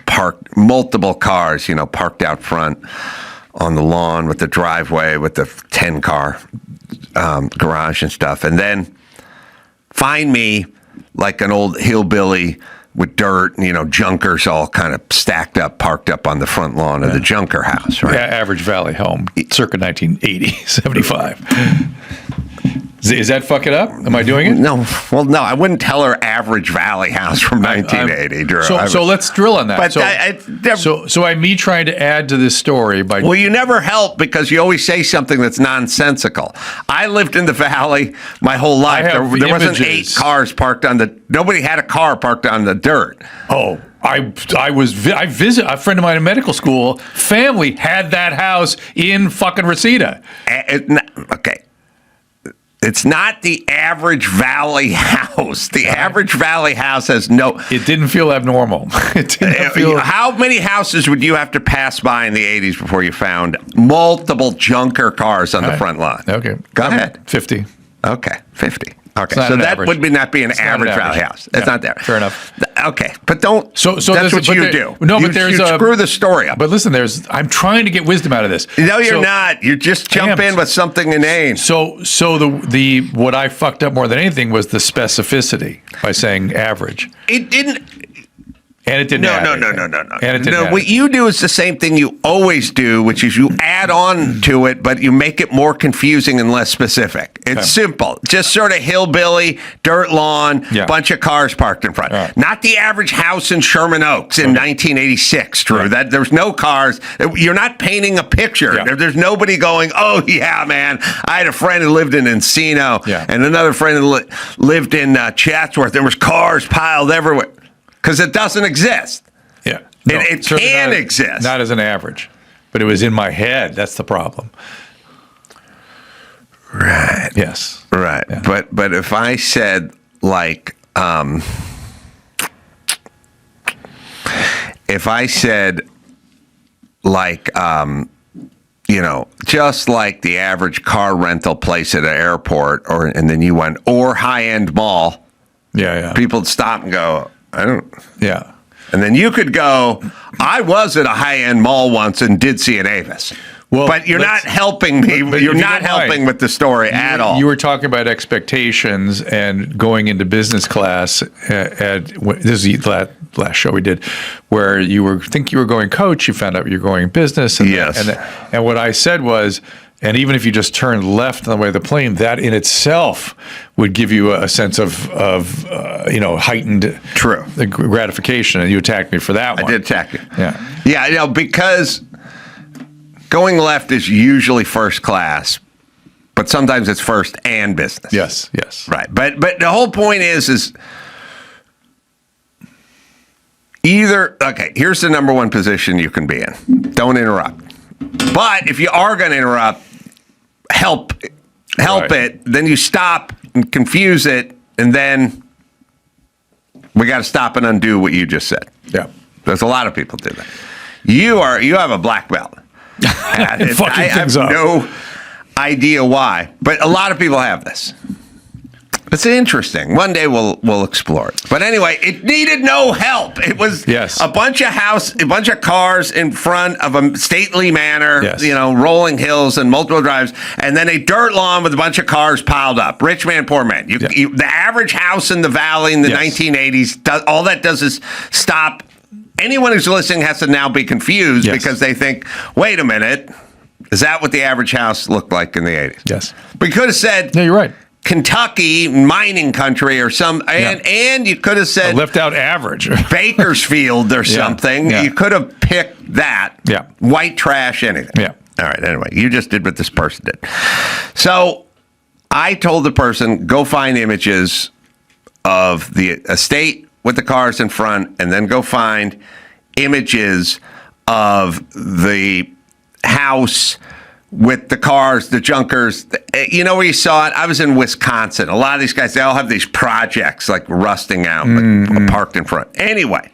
parked, multiple cars, parked out front on the lawn with the driveway with the 10-car garage and stuff, and then find me like an old hillbilly with dirt and, junkers all kind of stacked up, parked up on the front lawn of the junker house, right?
Yeah, average Valley home, circa 1980, 75. Is that fuck it up? Am I doing it?
No. Well, no, I wouldn't tell her average Valley house from 1980, Drew.
So let's drill on that.
But
so me trying to add to this story by...
Well, you never help because you always say something that's nonsensical. I lived in the Valley my whole life. There wasn't 8 cars parked on the... Nobody had a car parked on the dirt.
Oh, I visit a friend of mine in medical school. Family had that house in fucking Reseda.
Okay. It's not the average Valley house. The average Valley house has no...
It didn't feel abnormal. It didn't feel...
How many houses would you have to pass by in the 80s before you found multiple junker cars on the front lawn?
Okay.
Go ahead.
50.
Okay, 50. Okay, so that would not be an average Valley house. It's not there.
Fair enough.
Okay, but don't.
So
that's what you do.
No, but there's
you screw the story up.
But listen, I'm trying to get wisdom out of this.
No, you're not. You just jump in with something inane.
So the what I fucked up more than anything was the specificity by saying average.
It didn't.
And it didn't.
No.
And it didn't.
What you do is the same thing you always do, which is you add on to it, but you make it more confusing and less specific. It's simple. Just sort of hillbilly, dirt lawn, bunch of cars parked in front. Right. Not the average house in Sherman Oaks in 1986, Drew. Right. That there's no cars. You're not painting a picture. Yeah. There's nobody going, oh yeah, man. I had a friend who lived in Encino, and another friend who lived in Chatsworth. There was cars piled everywhere. Because it doesn't exist.
Yeah.
No, it can exist.
Not as an average. But it was in my head. That's the problem.
Right.
Yes.
Right. Yeah. But if I said like just like the average car rental place at an airport and then you went or high-end mall.
Yeah.
People'd stop and go, I don't.
Yeah.
And then you could go, I was at a high-end mall once and did see an Avis. Well, but you're not helping me. You're not helping with the story at all.
You were talking about expectations and going into business class this is the last show we did, where you think you were going coach, you found out you're going business. And,
yes.
And what I said was, and even if you just turned left on the way of the plane, that in itself would give you a sense of heightened gratification. And you attacked me for that one.
I did attack you.
Yeah.
Yeah, because going left is usually first class, but sometimes it's first and business.
Yes.
Right. But the whole point is either, okay, here's the number one position you can be in. Don't interrupt. But if you are going to interrupt, help it. Then you stop and confuse it, and then we got to stop and undo what you just said.
Yeah,
there's a lot of people do that. You have a black belt. I have no idea why, but a lot of people have this. It's interesting. One day we'll explore it. But anyway, it needed no help. It was a bunch of cars in front of a stately manor, rolling hills and multiple drives, and then a dirt lawn with a bunch of cars piled up. Rich man, poor man. The average house in the valley in the 1980s, all that does is stop. Anyone who's listening has to now be confused because they think, wait a minute, is that what the average house looked like in the 80s?
Yes.
We could have said,
no, you're right.
Kentucky, mining country or and you could have said
left out average
Bakersfield or something. You could have picked that.
Yeah.
White trash, anything.
Yeah.
All right. Anyway, you just did what this person did. So I told the person, go find images of the estate with the cars in front, and then go find images of the house with the cars, the junkers. You know where you saw it? I was in Wisconsin. A lot of these guys, they all have these projects like rusting out, like, parked in front. Anyway,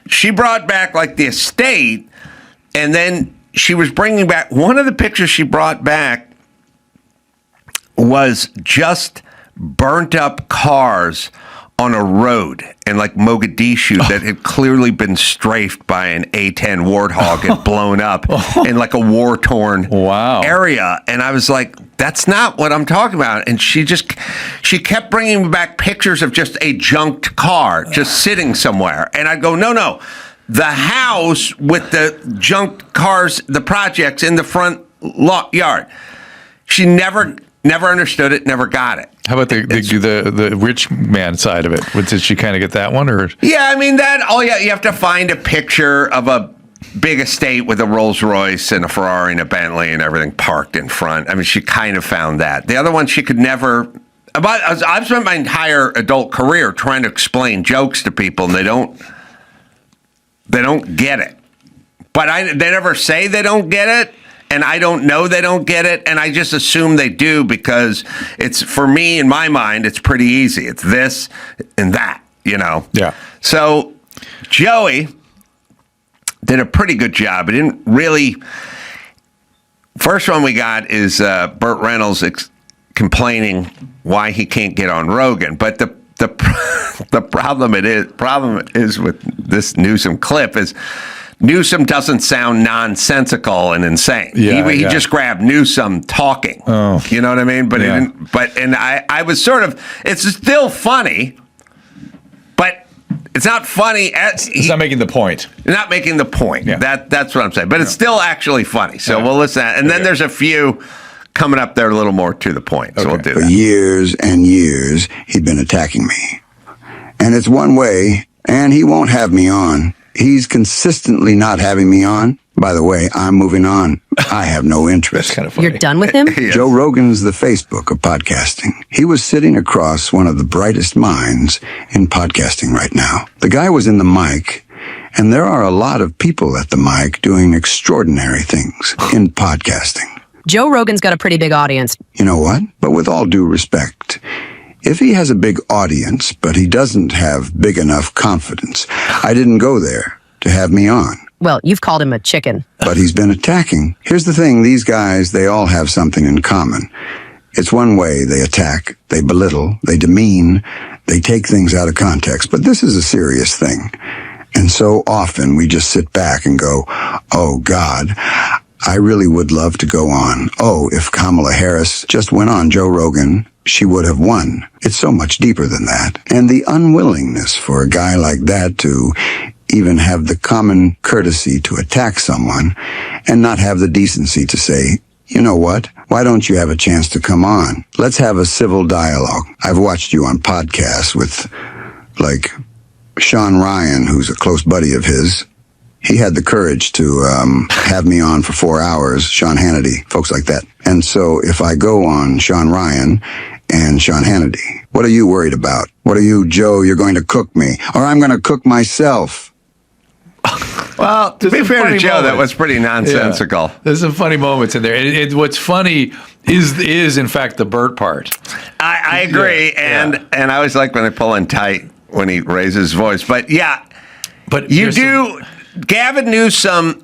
she brought back like the estate, and then she was bringing back, one of the pictures she brought back was just burnt up cars on a road in like Mogadishu that had clearly been strafed by an A-10 Warthog and blown up in like a war-torn area. And I was like, that's not what I'm talking about. And she kept bringing back pictures of just a junked car just sitting somewhere. And I'd go, no, the house with the junked cars, the projects in the front yard. She never understood it, never got it.
How about the rich man side of it? Did she kind of get that one, or?
Yeah, I mean you have to find a picture of a big estate with a Rolls Royce and a Ferrari and a Bentley and everything parked in front. I mean, she kind of found that. The other one she could never. I've spent my entire adult career trying to explain jokes to people, and they don't get it. But they never say they don't get it. And I don't know they don't get it, and I just assume they do because it's, for me, in my mind, it's pretty easy. It's this and that, Yeah. So Joey did a pretty good job. It didn't really... First one we got is Burt Reynolds complaining why he can't get on Rogan. But the problem is with this Newsom clip is... Newsom doesn't sound nonsensical and insane. He just grabbed Newsom talking. Oh. You know what I mean? But I was sort of, it's still funny, but it's not funny.
It's not making the point.
Not making the point. Yeah. That's what I'm saying. But it's still actually funny. So we'll listen to that. And then there's a few coming up there a little more to the point. So we'll do that.
For years and years, he'd been attacking me. And it's one way, and he won't have me on. He's consistently not having me on. By the way, I'm moving on. I have no interest.
That's kind of funny.
You're done with him?
Yes. Joe Rogan's the Facebook of podcasting. He was sitting across one of the brightest minds in podcasting right now. The guy was in the mic, and there are a lot of people at the mic doing extraordinary things in podcasting.
Joe Rogan's got a pretty big audience.
You know what? But with all due respect, if he has a big audience, but he doesn't have big enough confidence, I didn't go there to have me on.
Well, you've called him a chicken.
But he's been attacking. Here's the thing, these guys, they all have something in common. It's one way they attack, they belittle, they demean, they take things out of context. But this is a serious thing. And so often we just sit back and go, oh God, I really would love to go on. Oh, if Kamala Harris just went on Joe Rogan, she would have won. It's so much deeper than that. And the unwillingness for a guy like that to even have the common courtesy to attack someone and not have the decency to say, you know what? Why don't you have a chance to come on? Let's have a civil dialogue. I've watched you on podcasts with, like, Sean Ryan, who's a close buddy of his. He had the courage to have me on for 4 hours, Sean Hannity, folks like that. And so if I go on Sean Ryan and Sean Hannity, what are you worried about? What are you, Joe, you're going to cook me? Or I'm going to cook myself.
Well, to be fair to Joe, that was pretty nonsensical.
Yeah. There's some funny moments in there. What's funny is in fact the Burt part.
I agree, and I always like when they pull in tight when he raises his voice. But but you do. Gavin Newsom,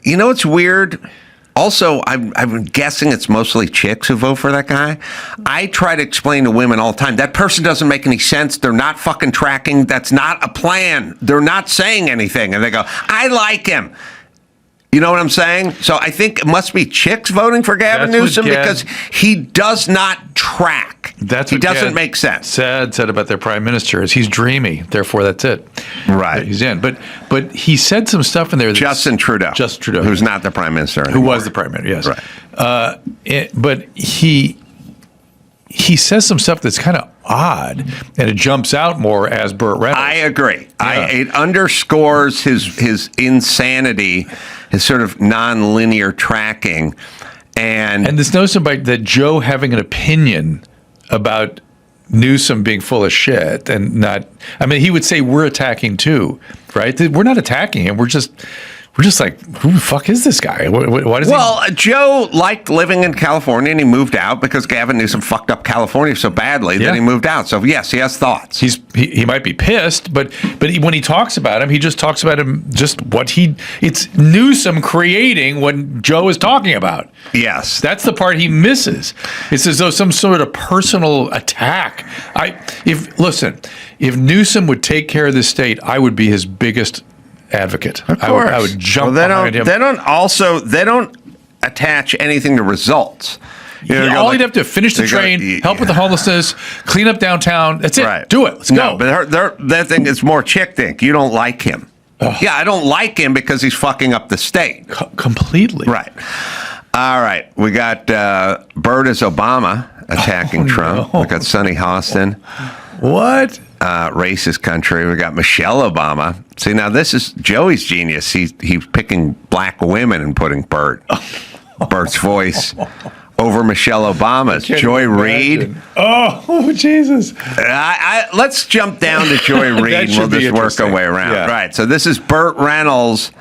you know what's weird? Also, I'm guessing it's mostly chicks who vote for that guy. I try to explain to women all the time, that person doesn't make any sense. They're not fucking tracking. That's not a plan. They're not saying anything. And they go, I like him. You know what I'm saying? So I think it must be chicks voting for Gavin Newsom because he does not track. He doesn't make sense.
Said about their prime minister is he's dreamy. Therefore, that's it.
Right.
He's in. But he said some stuff in there.
Justin Trudeau. Who's not the prime minister anymore.
Who was the prime minister, yes.
Right.
But he says some stuff that's kind of odd, and it jumps out more as Burt Reynolds.
I agree.
Yeah.
It underscores his insanity, his sort of non-linear tracking. And
this notion that Joe having an opinion about Newsom being full of shit and not, I mean, he would say we're attacking too, right? We're not attacking him. We're just we're just like, who the fuck is this guy? Why does
Joe liked living in California, and he moved out because Gavin Newsom fucked up California so badly that he moved out. So yes, he has thoughts.
He might be pissed, but when he talks about him, he just talks about him just it's Newsom creating what Joe is talking about.
Yes,
that's the part he misses. It's as though some sort of personal attack. If Newsom would take care of this state, I would be his biggest advocate. I would jump behind him.
They don't attach anything to results.
He'd have to finish the train, help with the homelessness, clean up downtown. That's it.
Right.
Do it. Let's go.
But their thing is more chick think. You don't like him. Ugh. Yeah, I don't like him because he's fucking up the state.
Completely.
Right. All right. We got Bert as Obama attacking Trump. We got Sonny Hostin.
What?
Racist country. We got Michelle Obama. See, now this is Joey's genius. He's picking black women and putting Bert's voice over Michelle Obama's. Joy Reid.
Oh, Jesus.
Let's jump down to Joy Reid. We'll just work our way around. Yeah. Right. So this is Burt Reynolds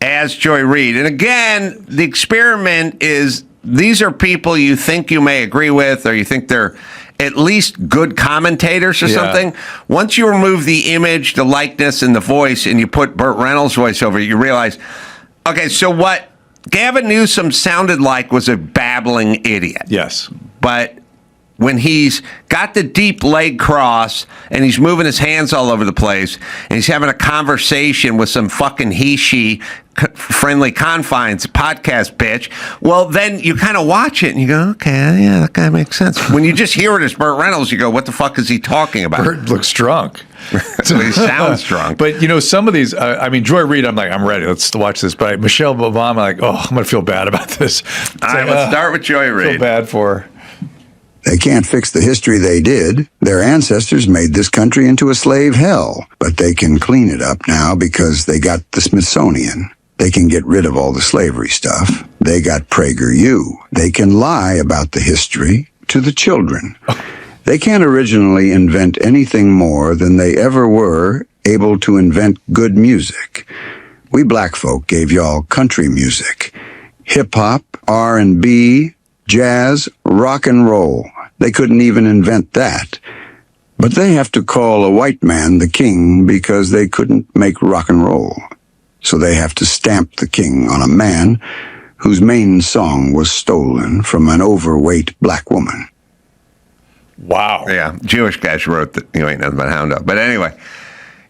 as Joy Reid. And again, the experiment is these are people you think you may agree with, or you think they're at least good commentators or something. Once you remove the image, the likeness, and the voice, and you put Burt Reynolds' voice over it, you realize, okay, so what Gavin Newsom sounded like was a babbling idiot.
Yes.
But when he's got the deep leg cross and he's moving his hands all over the place and he's having a conversation with some fucking he-she friendly confines podcast bitch, well, then you kind of watch it and you go, okay, yeah, that guy makes sense. When you just hear it as Burt Reynolds, you go, what the fuck is he talking about?
Burt looks drunk.
So he sounds drunk.
But, some of these, Joy Reid, I'm like, I'm ready. Let's watch this. But Michelle Obama, I'm like, I'm going to feel bad about this.
All right, let's start with Joy Reid.
Feel bad for her.
They can't fix the history they did. Their ancestors made this country into a slave hell, but they can clean it up now because they got the Smithsonian. They can get rid of all the slavery stuff. They got PragerU. They can lie about the history to the children. They can't originally invent anything more than they ever were able to invent good music. We black folk gave y'all country music, hip-hop, R&B, jazz, rock and roll. They couldn't even invent that. But they have to call a white man the king because they couldn't make rock and roll. So they have to stamp the king on a man whose main song was stolen from an overweight black woman.
Wow.
Yeah, Jewish guys wrote that you ain't nothing but a hound dog. But anyway,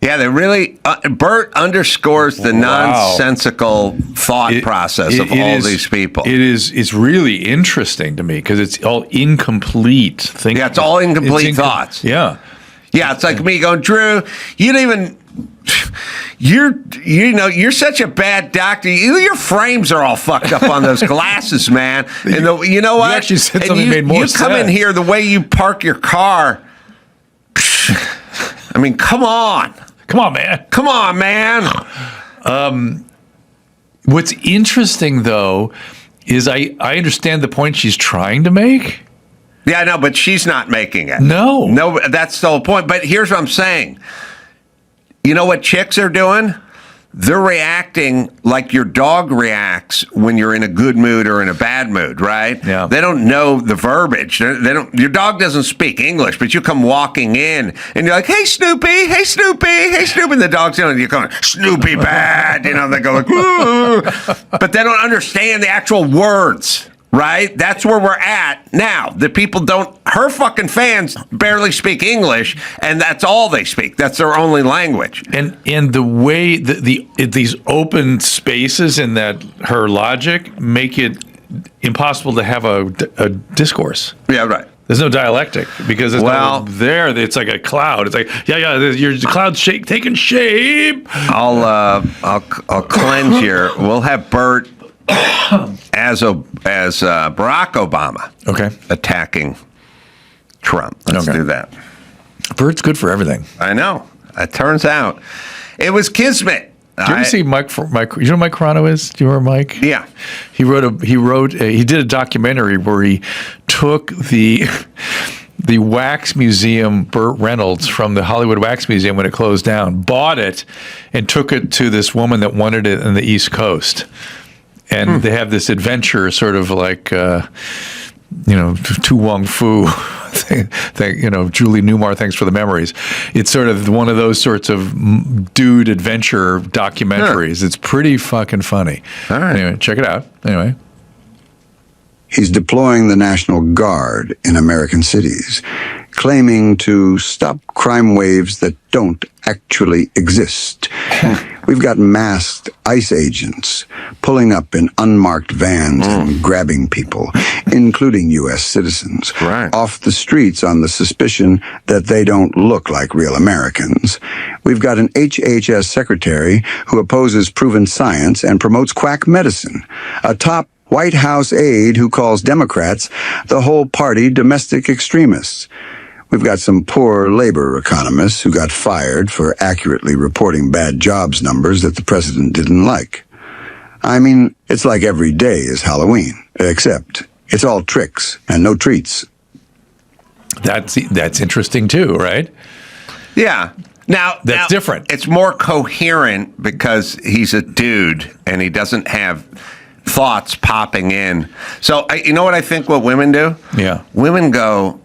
yeah, they really, Bert underscores the nonsensical thought process of all these people.
It's really interesting to me because it's all incomplete thinking.
Yeah, it's all incomplete thoughts.
Yeah.
Yeah, it's like me going, Drew, you don't even, you're such a bad doctor. Your frames are all fucked up on those glasses, man. And you know what?
You actually said something made more sense.
You come in here, the way you park your car, I mean, come on.
Come on, man.
Come on, man.
What's interesting, though, is I understand the point she's trying to make.
Yeah, I know, but she's not making it.
No,
that's the whole point. But here's what I'm saying. You know what chicks are doing? They're reacting like your dog reacts when you're in a good mood or in a bad mood, right?
Yeah.
They don't know the verbiage. They don't. Your dog doesn't speak English, but you come walking in and you're like, "Hey, Snoopy! Hey, Snoopy! Hey, Snoopy!" And the dog's in, and you're going, "Snoopy bad," They go like, "Ooh," but they don't understand the actual words. Right? That's where we're at now. The people her fucking fans barely speak English, and that's all they speak. That's their only language.
And the way these open spaces in that her logic make it impossible to have a discourse.
Yeah, right.
There's no dialectic because there's no there. It's like a cloud. It's like your cloud's taking shape.
I'll cleanse your. We'll have Bert as Barack Obama, attacking Trump. Let's do that.
Bert's good for everything.
I know. It turns out it was kismet.
Did you ever see Mike? You know who Mike Carano is? Do you remember Mike?
Yeah.
He did a documentary where he took the the wax museum, Burt Reynolds from the Hollywood Wax Museum, when it closed down, bought it and took it to this woman that wanted it on the East Coast. And they have this adventure, sort of like, Tu Wong Fu, Julie Newmar, thanks for the memories. It's sort of one of those sorts of dude adventure documentaries. It's pretty fucking funny.
All right.
Anyway, check it out. Anyway.
He's deploying the National Guard in American cities, claiming to stop crime waves that don't actually exist. We've got masked ICE agents pulling up in unmarked vans and grabbing people, including U.S. citizens, off the streets on the suspicion that they don't look like real Americans. We've got an HHS secretary who opposes proven science and promotes quack medicine, a top White House aide who calls Democrats the whole party domestic extremists. We've got some poor labor economists who got fired for accurately reporting bad jobs numbers that the president didn't like. I mean, it's like every day is Halloween, except it's all tricks and no treats.
That's interesting too, right?
Yeah. Now
that's different.
It's more coherent because he's a dude and he doesn't have thoughts popping in. So you know what I think what women do?
Yeah.
Women go,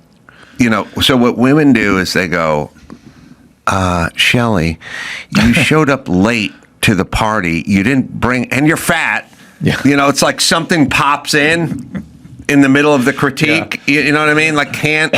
so what women do is they go, Shelley, you showed up late to the party. You didn't bring, and you're fat.
Yeah.
It's like something pops in the middle of the critique. Yeah. You know what I mean? Like can't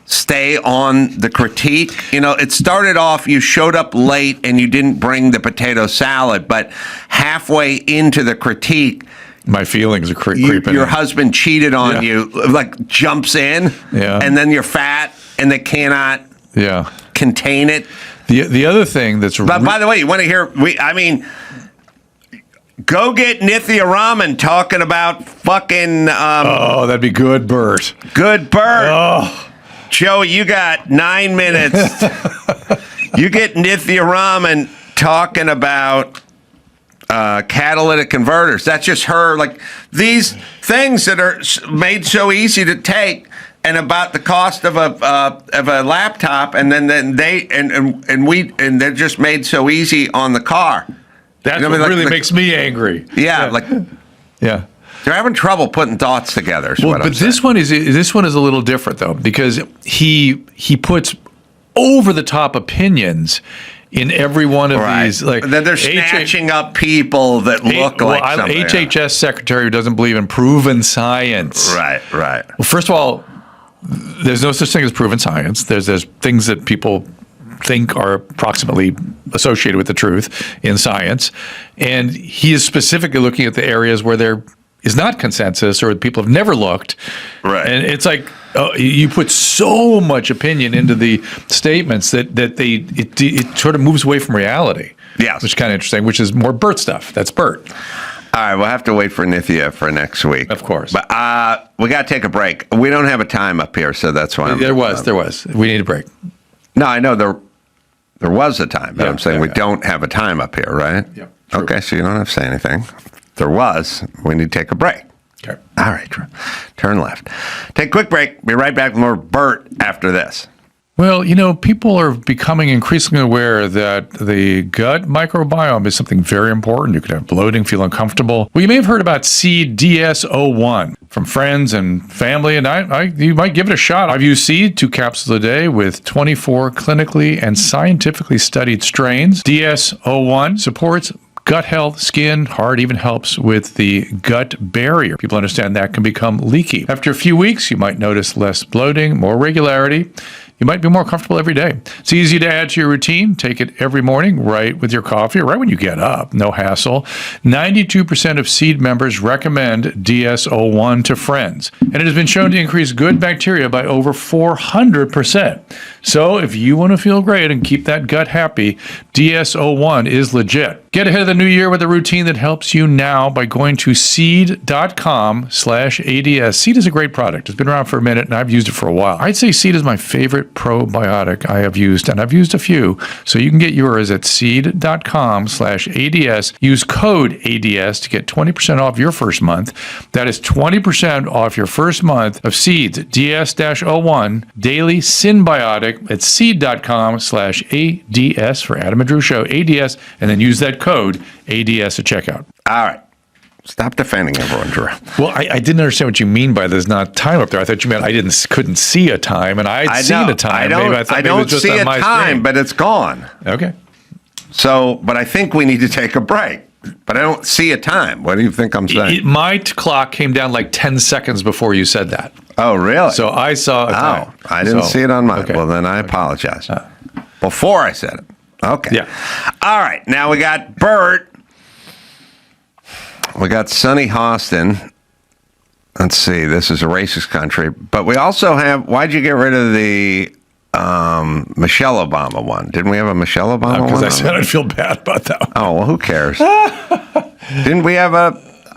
stay on the critique. It started off, you showed up late and you didn't bring the potato salad, but halfway into the critique,
my feelings are creeping.
Your husband cheated on you, like jumps in, and then you're fat and they cannot contain it.
The other thing that's...
But by the way, you want to hear... Go get Nithya Raman talking about fucking...
that'd be good, Bert.
Good, Bert. Oh. Joey, you got 9 minutes. You get Nithya Raman talking about catalytic converters. That's just her, like these things that are made so easy to take, and about the cost of a laptop, and then they and they're just made so easy on the car.
That's what really makes me angry.
Yeah,
yeah.
They're having trouble putting thoughts together.
But this one is a little different though, because he puts over the top opinions in every one of these. Like
then they're snatching up people that look like something.
HHS secretary who doesn't believe in proven science.
Right.
Well, first of all, there's no such thing as proven science. There's things that people think are approximately associated with the truth in science, and he is specifically looking at the areas where there is not consensus or people have never looked.
Right.
And it's like you put so much opinion into the statements that it sort of moves away from reality.
Yeah.
Which is kind of interesting, which is more Bert stuff. That's Bert.
All right, we'll have to wait for Nithya for next week.
Of course.
But we got to take a break. We don't have a time up here, so that's why
There was. We need a break.
No, I know there was a time, but I'm saying we don't have a time up here, right?
Yeah.
Okay, so you don't have to say anything. There was. We need to take a break.
Okay.
All right. Turn left. Take a quick break. Be right back with more Bert after this.
Well, people are becoming increasingly aware that the gut microbiome is something very important. You could have bloating, feel uncomfortable. Well, you may have heard about seed DS-01 from friends and family, and you might give it a shot. I've used seed 2 capsules a day with 24 clinically and scientifically studied strains. DS-01 supports gut health, skin, heart, even helps with the gut barrier. People understand that can become leaky. After a few weeks, you might notice less bloating, more regularity. You might be more comfortable every day. It's easy to add to your routine. Take it every morning, right with your coffee, or right when you get up. No hassle. 92% of Seed members recommend DS-01 to friends, and it has been shown to increase good bacteria by over 400%. So if you want to feel great and keep that gut happy, DS-01 is legit. Get ahead of the new year with a routine that helps you now by going to seed.com/ADS. Seed is a great product. It's been around for a minute and I've used it for a while. I'd say Seed is my favorite probiotic I have used, and I've used a few. So you can get yours at seed.com/ADS. Use code ADS to get 20% off your first month. That is 20% off your first month of Seed's DS-01 Daily Synbiotic at seed.com/ADS for Adam and Drew Show, ADS, and then use that code ADS at checkout.
All right. Stop defending everyone, Drew.
Well, I didn't understand what you mean by there's not time up there. I thought you meant I couldn't see a time, and I'd seen a time.
I don't see a time, but it's gone.
Okay.
So, but I think we need to take a break. But I don't see a time. What do you think I'm saying?
My clock came down like 10 seconds before you said that.
Oh, really?
So I saw a time.
Oh, I didn't see it on mine. Okay. Well, then I apologize. Before I said it. Okay.
Yeah.
All right. Now we got Bert. We got Sonny Hostin. Let's see. This is a racist country. But we also have, why'd you get rid of the Michelle Obama one? Didn't we have a Michelle Obama one?
Because I said I'd feel bad about that one.
Oh, well, who cares? Didn't we have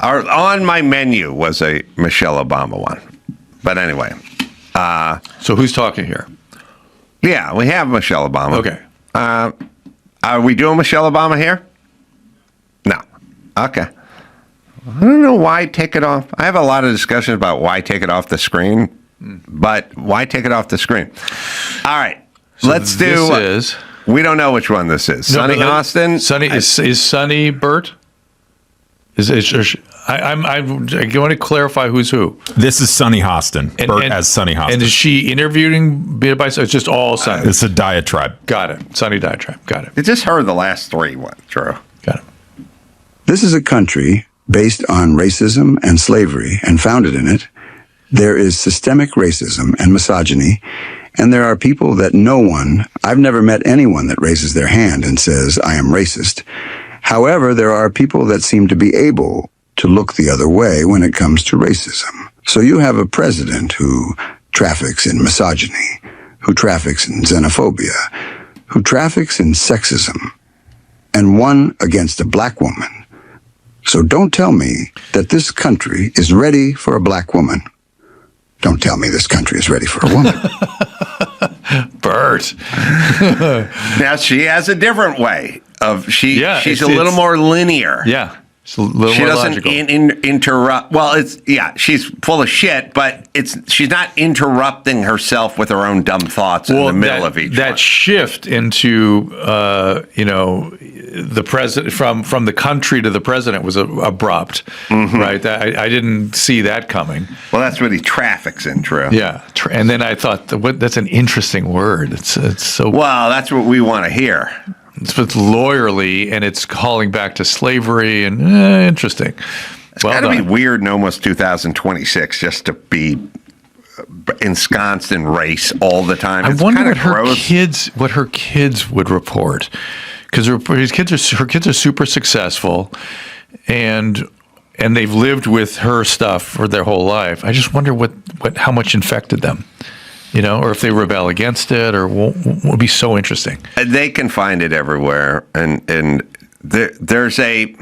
on my menu was a Michelle Obama one. But anyway.
So who's talking here?
Yeah, we have Michelle Obama.
Okay.
Are we doing Michelle Obama here? No. Okay. I don't know why take it off. I have a lot of discussions about why take it off the screen, but why take it off the screen? All right.
So
let's do. We don't know which one this is. No, Sonny Hostin.
Sonny is Sonny Bert? I want to clarify who's who.
This is Sonny Hostin. Bert as Sonny Hostin.
And is she interviewing bit by side? It's just all Sonny.
It's a diatribe.
Got it. Sonny diatribe. Got it.
I just heard the last three ones, Drew.
Got it.
This is a country based on racism and slavery, and founded in it, there is systemic racism and misogyny, and there are people that I've never met anyone that raises their hand and says, I am racist. However, there are people that seem to be able to look the other way when it comes to racism. So you have a president who traffics in misogyny, who traffics in xenophobia, who traffics in sexism, and one against a black woman. So don't tell me that this country is ready for a black woman. Don't tell me this country is ready for a woman.
Bert.
Now she has a different way of she's a little more linear.
Yeah. It's a little
she
more
doesn't
logical.
Interrupt. Well, she's full of shit, but she's not interrupting herself with her own dumb thoughts in the middle of each.
That shift into the president from the country to the president was abrupt, right? I didn't see that coming.
Well, that's what he traffics in, Drew.
Yeah, and then I thought that's an interesting word. It's so
well. That's what we want to hear.
It's lawyerly, and it's calling back to slavery, and interesting.
It's got to be weird in almost 2026 just to be ensconced in race all the time.
I wonder what her kids would report, because her kids are super successful, and they've lived with her stuff for their whole life. I just wonder how much infected them. Or if they rebel against it, or would be so interesting.
They can find it everywhere, and there's a.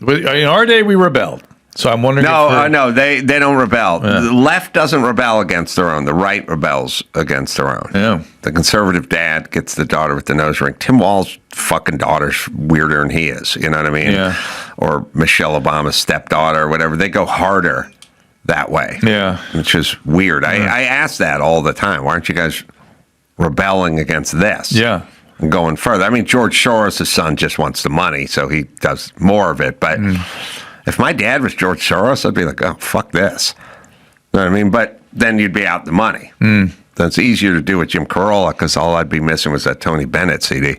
In our day, we rebelled. So I'm wondering.
No, they don't rebel. Yeah. The left doesn't rebel against their own. The right rebels against their own.
Yeah.
The conservative dad gets the daughter with the nose ring. Tim Walz's fucking daughter's weirder than he is. You know what I mean?
Yeah.
Or Michelle Obama's stepdaughter, or whatever. They go harder that way.
Yeah.
Which is weird. I ask that all the time. Why aren't you guys rebelling against this?
Yeah.
And going further. I mean, George Soros' son just wants the money, so he does more of it. But if my dad was George Soros, I'd be like, oh, fuck this. You know what I mean? But then you'd be out the money. Then it's easier to do with Jim Carolla, because all I'd be missing was that Tony Bennett CD.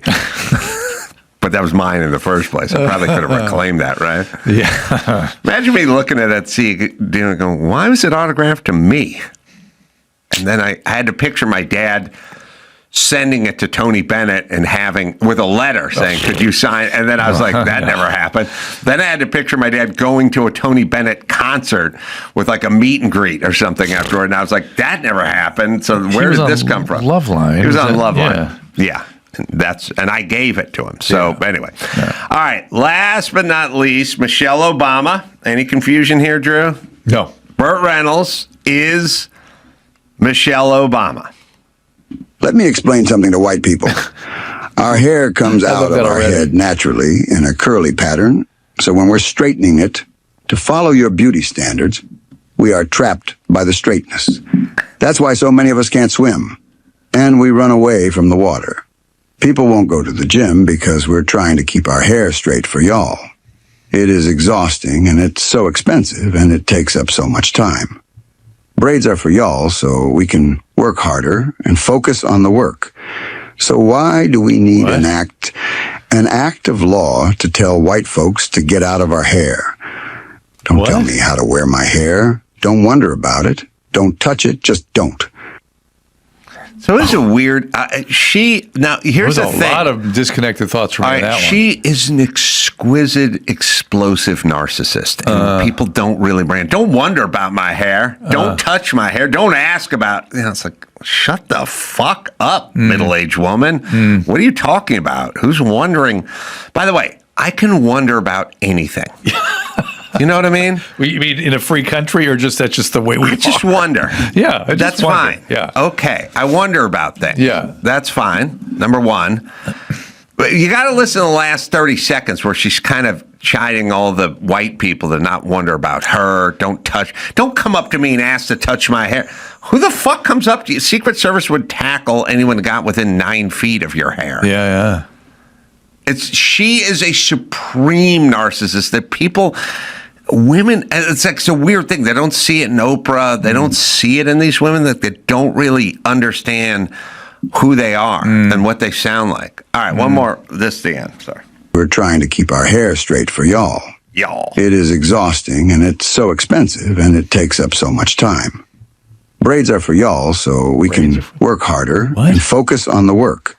But that was mine in the first place. I probably could have reclaimed that, right?
Yeah.
Imagine me looking at that CD going, why was it autographed to me? And then I had to picture my dad sending it to Tony Bennett and with a letter saying, could you sign? And then I was like, that never happened. Then I had to picture my dad going to a Tony Bennett concert with like a meet and greet or something afterward. And I was like, that never happened. So where did this come from?
Loveline.
He was on Loveline. Yeah. And I gave it to him. So anyway. Yeah. All right. Last but not least, Michelle Obama. Any confusion here, Drew?
No.
Burt Reynolds is Michelle Obama.
Let me explain something to white people. Our hair comes out of our head naturally in a curly pattern. So when we're straightening it to follow your beauty standards, we are trapped by the straightness. That's why so many of us can't swim. And we run away from the water. People won't go to the gym because we're trying to keep our hair straight for y'all. It is exhausting and it's so expensive and it takes up so much time. Braids are for y'all so we can work harder and focus on the work. So why do we need an act of law to tell white folks to get out of our hair? Don't tell me how to wear my hair. Don't wonder about it. Don't touch it. Just don't.
So it's a weird. Here's the thing.
A lot of disconnected thoughts from that one.
She is an exquisite, explosive narcissist, and people don't really brand. Don't wonder about my hair. Don't touch my hair. Don't ask about. It's like, shut the fuck up, middle-aged woman. What are you talking about? Who's wondering? By the way, I can wonder about anything. You know what I mean?
You mean in a free country, or that's just the way we
I just wonder.
Yeah,
that's fine.
Yeah.
Okay, I wonder about things.
Yeah.
That's fine. Number one. But you got to listen to the last 30 seconds where she's kind of chiding all the white people to not wonder about her. Don't come up to me and ask to touch my hair. Who the fuck comes up to you? Secret Service would tackle anyone that got within 9 feet of your hair.
Yeah.
She is a supreme narcissist that women, it's a weird thing. They don't see it in Oprah. They don't see it in these women that they don't really understand who they are and what they sound like. All right, one more. This the end. Sorry.
We're trying to keep our hair straight for y'all. It is exhausting and it's so expensive and it takes up so much time. Braids are for y'all so we can work harder and focus on the work.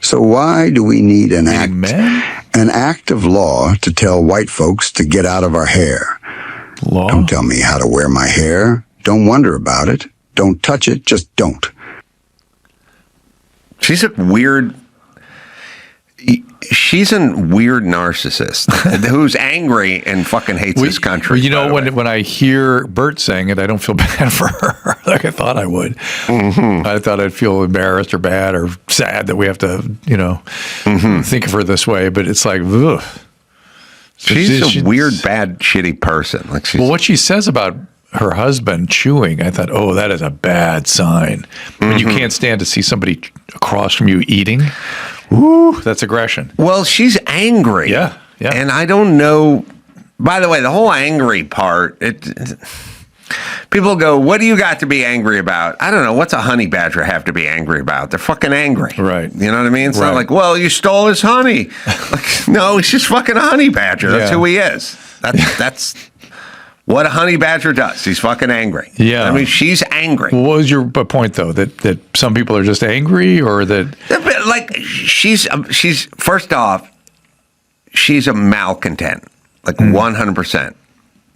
So why do we need an act of law to tell white folks to get out of our hair?
Law?
Don't tell me how to wear my hair. Don't wonder about it. Don't touch it. Just don't.
She's a weird narcissist who's angry and fucking hates this country.
You know, when I hear Bert saying it, I don't feel bad for her like I thought I would. I thought I'd feel embarrassed or bad or sad that we have to, think of her this way. But it's like, ugh.
She's a weird, bad, shitty person.
Well, what she says about her husband chewing, I thought, oh, that is a bad sign. When you can't stand to see somebody across from you eating, ooh, that's aggression.
Well, she's angry.
Yeah.
And I don't know. By the way, the whole angry part, people go, what do you got to be angry about? I don't know. What's a honey badger have to be angry about? They're fucking angry.
Right.
You know what I mean? It's not like, well, you stole his honey. No, he's just fucking a honey badger. That's who he is. That's what a honey badger does. He's fucking angry.
Yeah.
I mean, she's angry.
Well, what was your point, though? That some people are just angry, or that...
Like, she's first off, she's a malcontent. Like, 100%.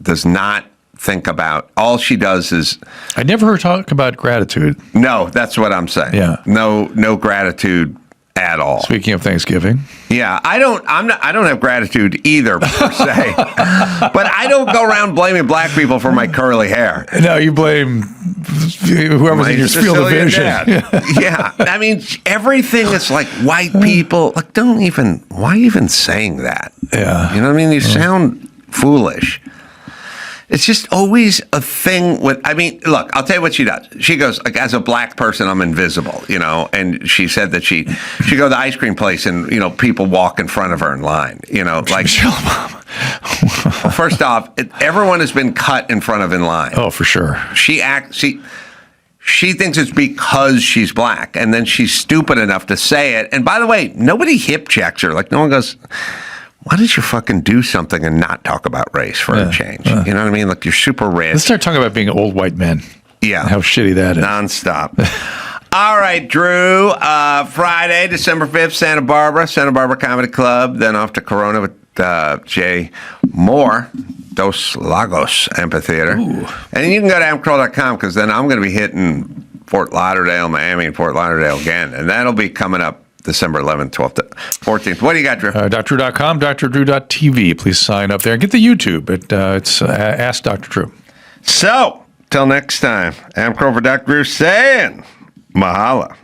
Does not think about... All she does is...
I never heard her talk about gratitude.
No, that's what I'm saying.
Yeah.
No gratitude at all.
Speaking of Thanksgiving.
Yeah, I don't have gratitude either, per se. But I don't go around blaming black people for my curly hair.
No, you blame whoever's in your field of vision.
Yeah. I mean, everything is like white people. Like, why even saying that?
Yeah.
You know what I mean? You sound foolish. It's just always a thing with, look, I'll tell you what she does. She goes, like, as a black person, I'm invisible, and she said that she'd go to the ice cream place and, people walk in front of her in line, like.
Michelle Obama.
First off, everyone has been cut in front of in line.
Oh, for sure.
She thinks it's because she's black, and then she's stupid enough to say it. And by the way, nobody hip checks her. Like, no one goes, why don't you fucking do something and not talk about race for a change? You know what I mean? Like, you're super rich.
Let's start talking about being old white men.
Yeah.
How shitty that is.
Nonstop. All right, Drew. Friday, December 5th, Santa Barbara Comedy Club. Then off to Corona with Jay Moore, Dos Lagos Amphitheater. Ooh. And you can go to adamcarolla.com because then I'm going to be hitting Fort Lauderdale, Miami, and Fort Lauderdale again. And that'll be coming up December 11th, 12th, 14th. What do you got, Drew?
DrDrew.com, DrDrew.tv. Please sign up there. Get the YouTube. It's Ask Dr. Drew.
So, till next time, Adam Carolla for Dr. Drew saying, Mahala.